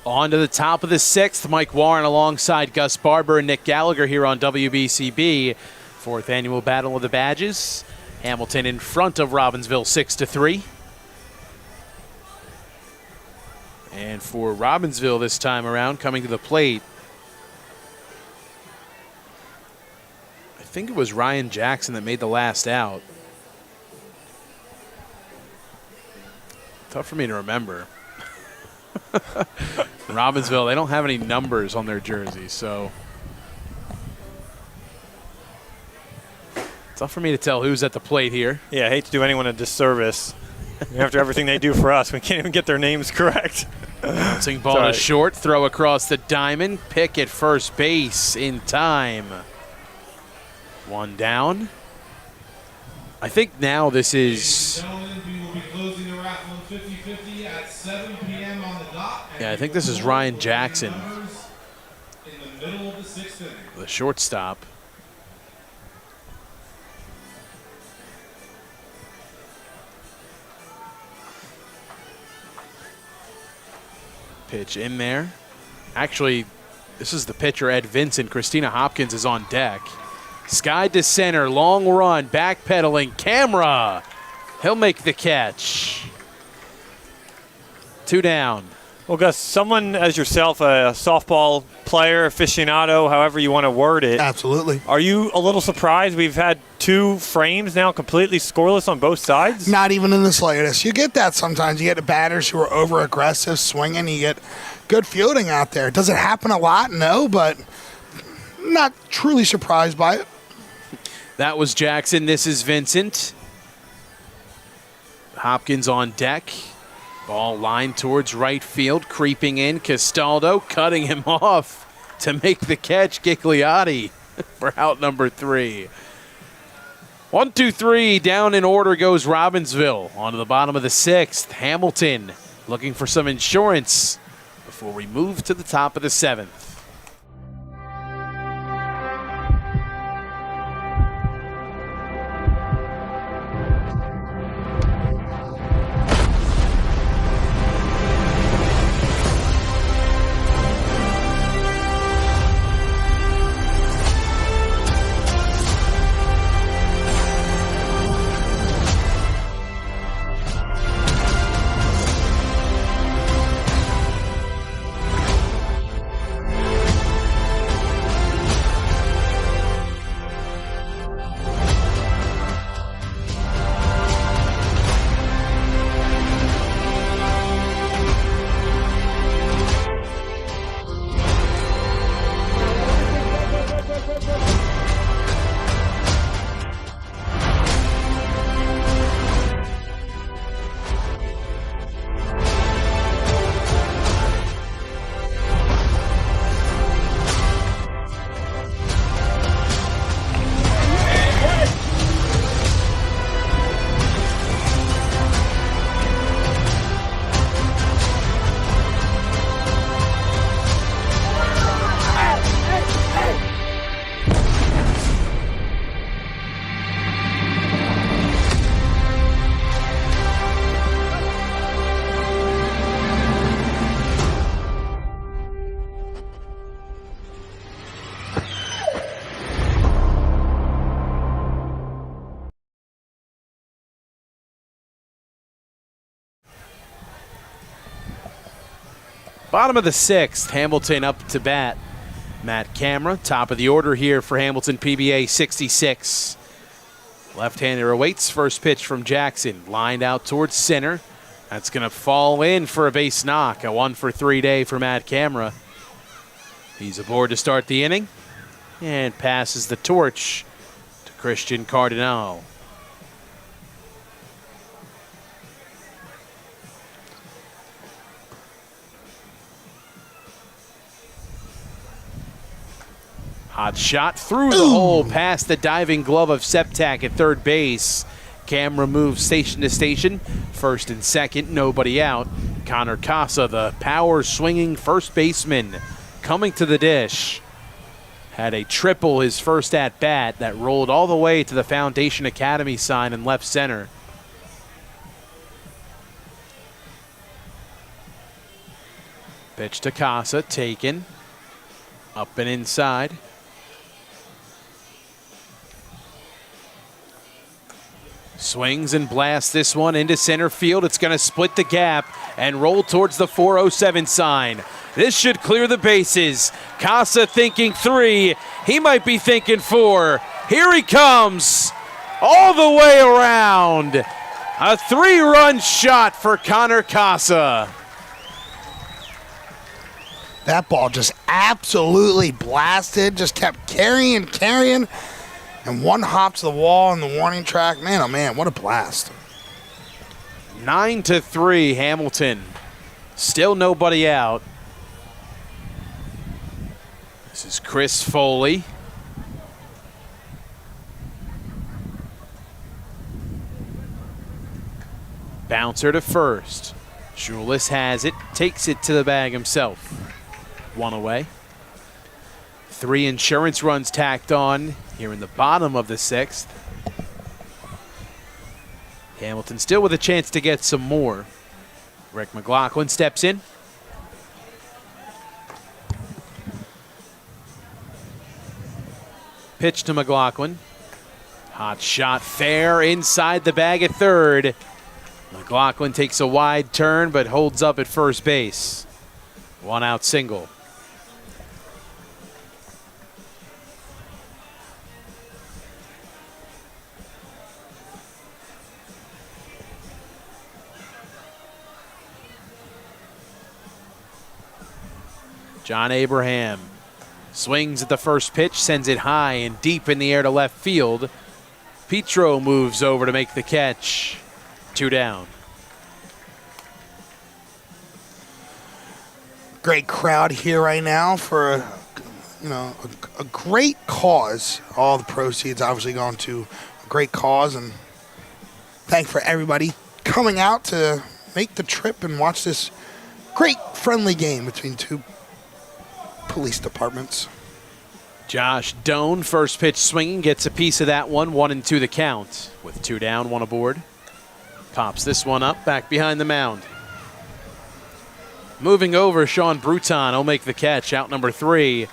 On to the top of the 6th, Mike Warren alongside Gus Barber and Nick Gallagher here on WBCB. 4th annual Battle of the Badges. Hamilton in front of Robbinsville 6-3. And for Robbinsville this time around, coming to the plate, I think it was Ryan Jackson that made the last out. Tough for me to remember. Robbinsville, they don't have any numbers on their jerseys, so tough for me to tell who's at the plate here. Yeah, I hate to do anyone a disservice. After everything they do for us, we can't even get their names correct. Bouncing ball to short, throw across the diamond, pick at first base in time. 1 down. I think now this is... Yeah, I think this is Ryan Jackson, the shortstop. Pitch in there. Actually, this is the pitcher, Ed Vincent. Christina Hopkins is on deck. Skied to center, long run, backpedaling, Camera. He'll make the catch. 2 down. Well, Gus, someone as yourself, a softball player, aficionado, however you want to word it. Absolutely. Are you a little surprised we've had 2 frames now completely scoreless on both sides? Not even in the slightest. You get that sometimes. You get the batters who are over-aggressive, swinging. You get good fielding out there. Does it happen a lot? No, but not truly surprised by it. That was Jackson. This is Vincent. Hopkins on deck. Ball lined towards right field, creeping in. Castaldo cutting him off to make the catch. Gigliotti for out number 3. 1, 2, 3. Down in order goes Robbinsville. On to the bottom of the 6th. Hamilton looking for some insurance before we move to the top of the 7th. Bottom of the 6th, Hamilton up to bat. Matt Camera, top of the order here for Hamilton PBA 66. Left-hander awaits first pitch from Jackson. Lined out towards center. That's going to fall in for a base knock. A 1-for-3 day for Matt Camera. He's aboard to start the inning and passes the torch to Christian Cardinal. Hot shot through the hole past the diving glove of Septak at third base. Camera moves station to station. First and second, nobody out. Connor Casa, the power swinging first baseman, coming to the dish. Had a triple his first at bat that rolled all the way to the Foundation Academy sign in left center. Pitch to Casa, taken. Up and inside. Swings and blasts this one into center field. It's going to split the gap and roll towards the 407 sign. This should clear the bases. Casa thinking 3. He might be thinking 4. Here he comes all the way around. A 3-run shot for Connor Casa. That ball just absolutely blasted, just kept carrying. And one hop to the wall in the warning track. Man, oh man, what a blast. 9-3 Hamilton. Still nobody out. This is Chris Foley. Bouncer to first. Schulis has it, takes it to the bag himself. 1 away. 3 insurance runs tacked on here in the bottom of the 6th. Hamilton still with a chance to get some more. Rick McLaughlin steps in. Pitch to McLaughlin. Hot shot fair inside the bag at third. McLaughlin takes a wide turn but holds up at first base. 1 out single. John Abraham swings at the first pitch, sends it high and deep in the air to left field. Petro moves over to make the catch. 2 down. Great crowd here right now for a great cause. All the proceeds obviously going to a great cause, and thank for everybody coming out to make the trip and watch this great friendly game between 2 police departments. Josh Doan, first pitch swinging, gets a piece of that one. 1-2 the count. With 2 down, 1 aboard. Pops this one up, back behind the mound. Moving over, Sean Bruton will make the catch, out number 3.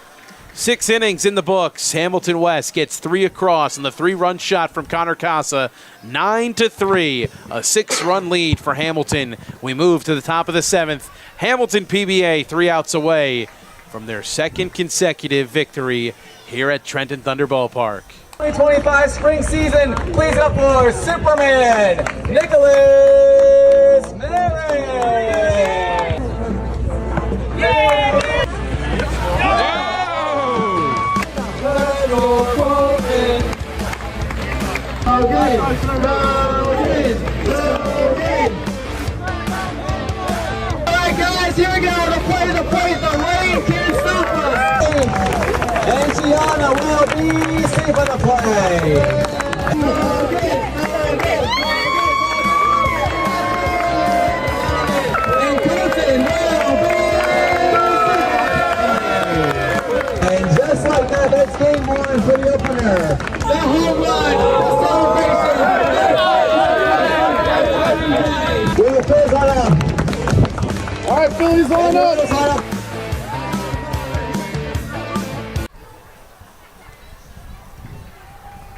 6 innings in the books. Hamilton West gets 3 across on the 3-run shot from Connor Casa. 9-3, a 6-run lead for Hamilton. We move to the top of the 7th. Hamilton PBA 3 outs away from their 2nd consecutive victory here at Trenton Thunder Ballpark. 2025 spring season, please up for Superman, Nicholas Mary. Alright guys, here we go, the rain can't stop us. And Gianna will be safe on the play. And Colton will be safe. And just like that, that's game 1 for the opener. The home run, the celebration. We will close on up. All right, Phillies on up.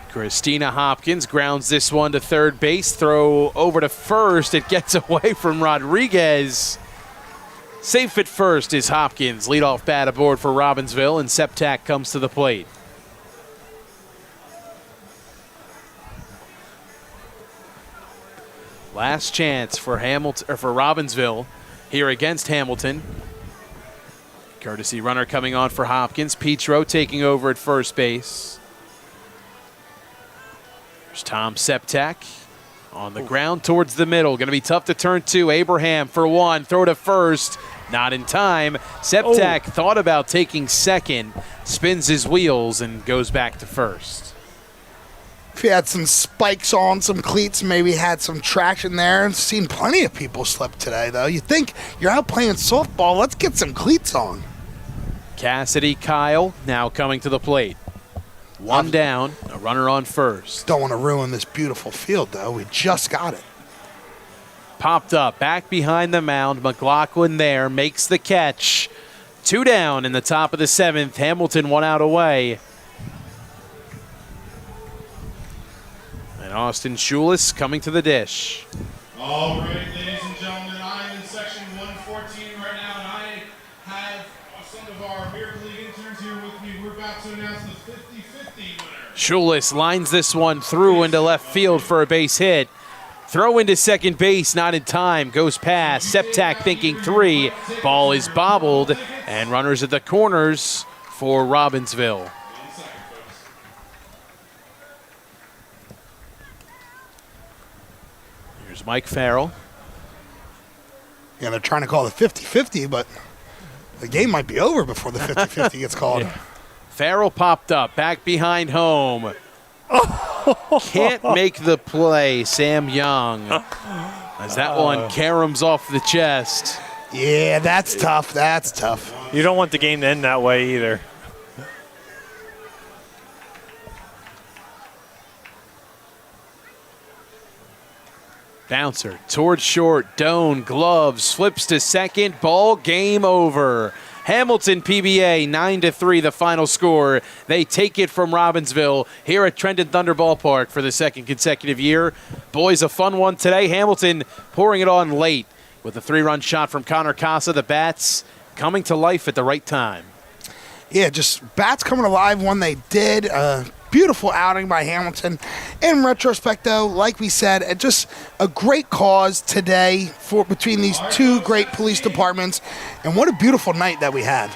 Christina Hopkins grounds this one to third base. Throw over to first. It gets away from Rodriguez. Safe at first is Hopkins. Leadoff bat aboard for Robbinsville, and Septak comes to the plate. Last chance for Robbinsville here against Hamilton. Courtesy runner coming on for Hopkins. Petro taking over at first base. There's Tom Septak on the ground towards the middle. Going to be tough to turn to. Abraham for one. Throw to first. Not in time. Septak thought about taking second. Spins his wheels and goes back to first. If he had some spikes on, some cleats, maybe had some traction there. I've seen plenty of people slip today, though. You think you're out playing softball, let's get some cleats on. Cassidy Kyle now coming to the plate. One down, a runner on first. Don't want to ruin this beautiful field, though. We just got it. Popped up, back behind the mound. McLaughlin there, makes the catch. 2 down in the top of the 7th. Hamilton 1 out away. And Austin Schulis coming to the dish. All right, ladies and gentlemen, I'm in section 114 right now, and I have some of our Miracle League interns here with me. We're about to announce the 50-50 winner. Schulis lines this one through into left field for a base hit. Throw into second base, not in time. Goes past. Septak thinking 3. Ball is bobbled, and runners at the corners for Robbinsville. Mike Farrell. Yeah, they're trying to call the 50-50, but the game might be over before the 50-50 gets called. Yeah. Farrell popped up, back behind home. Can't make the play, Sam Young. As that one caroms off the chest. Yeah, that's tough. That's tough. You don't want the game to end that way either. Bouncer towards short. Doan gloves, flips to second. Ball game over. Hamilton PBA 9-3 the final score. They take it from Robbinsville here at Trenton Thunder Ballpark for the 2nd consecutive year. Boys, a fun one today. Hamilton pouring it on late with a 3-run shot from Connor Casa. The bats coming to life at the right time. Yeah, just bats coming alive when they did. Beautiful outing by Hamilton. In retrospect, though, like we said, just a great cause today for between these two great police departments. And what a beautiful night that we had.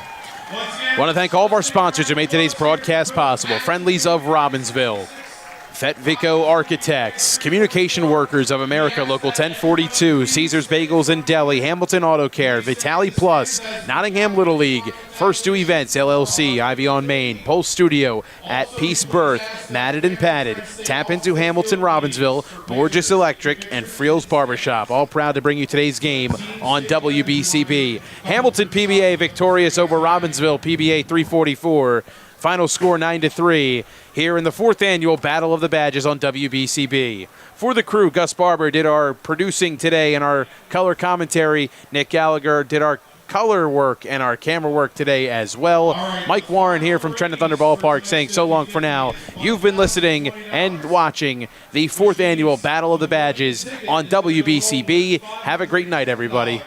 I want to thank all of our sponsors who made today's broadcast possible. Friendlies of Robbinsville, Fetvico Architects, Communication Workers of America, Local 1042, Caesar's Bagels and Deli, Hamilton Auto Care, Vitali Plus, Nottingham Little League, First Do Events, LLC, Ivy on Main, Pulse Studio, At Peace Birth, Matted and Padded, Tap Into Hamilton Robbinsville, Borges Electric, and Friel's Barbershop, all proud to bring you today's game on WBCB. Hamilton PBA victorious over Robbinsville PBA 344. Final score 9-3 here in the 4th annual Battle of the Badges on WBCB. For the crew, Gus Barber did our producing today and our color commentary. Nick Gallagher did our color work and our camera work today as well. Mike Warren here from Trenton Thunder Ballpark saying so long for now. You've been listening and watching the 4th annual Battle of the Badges on WBCB. Have a great night, everybody.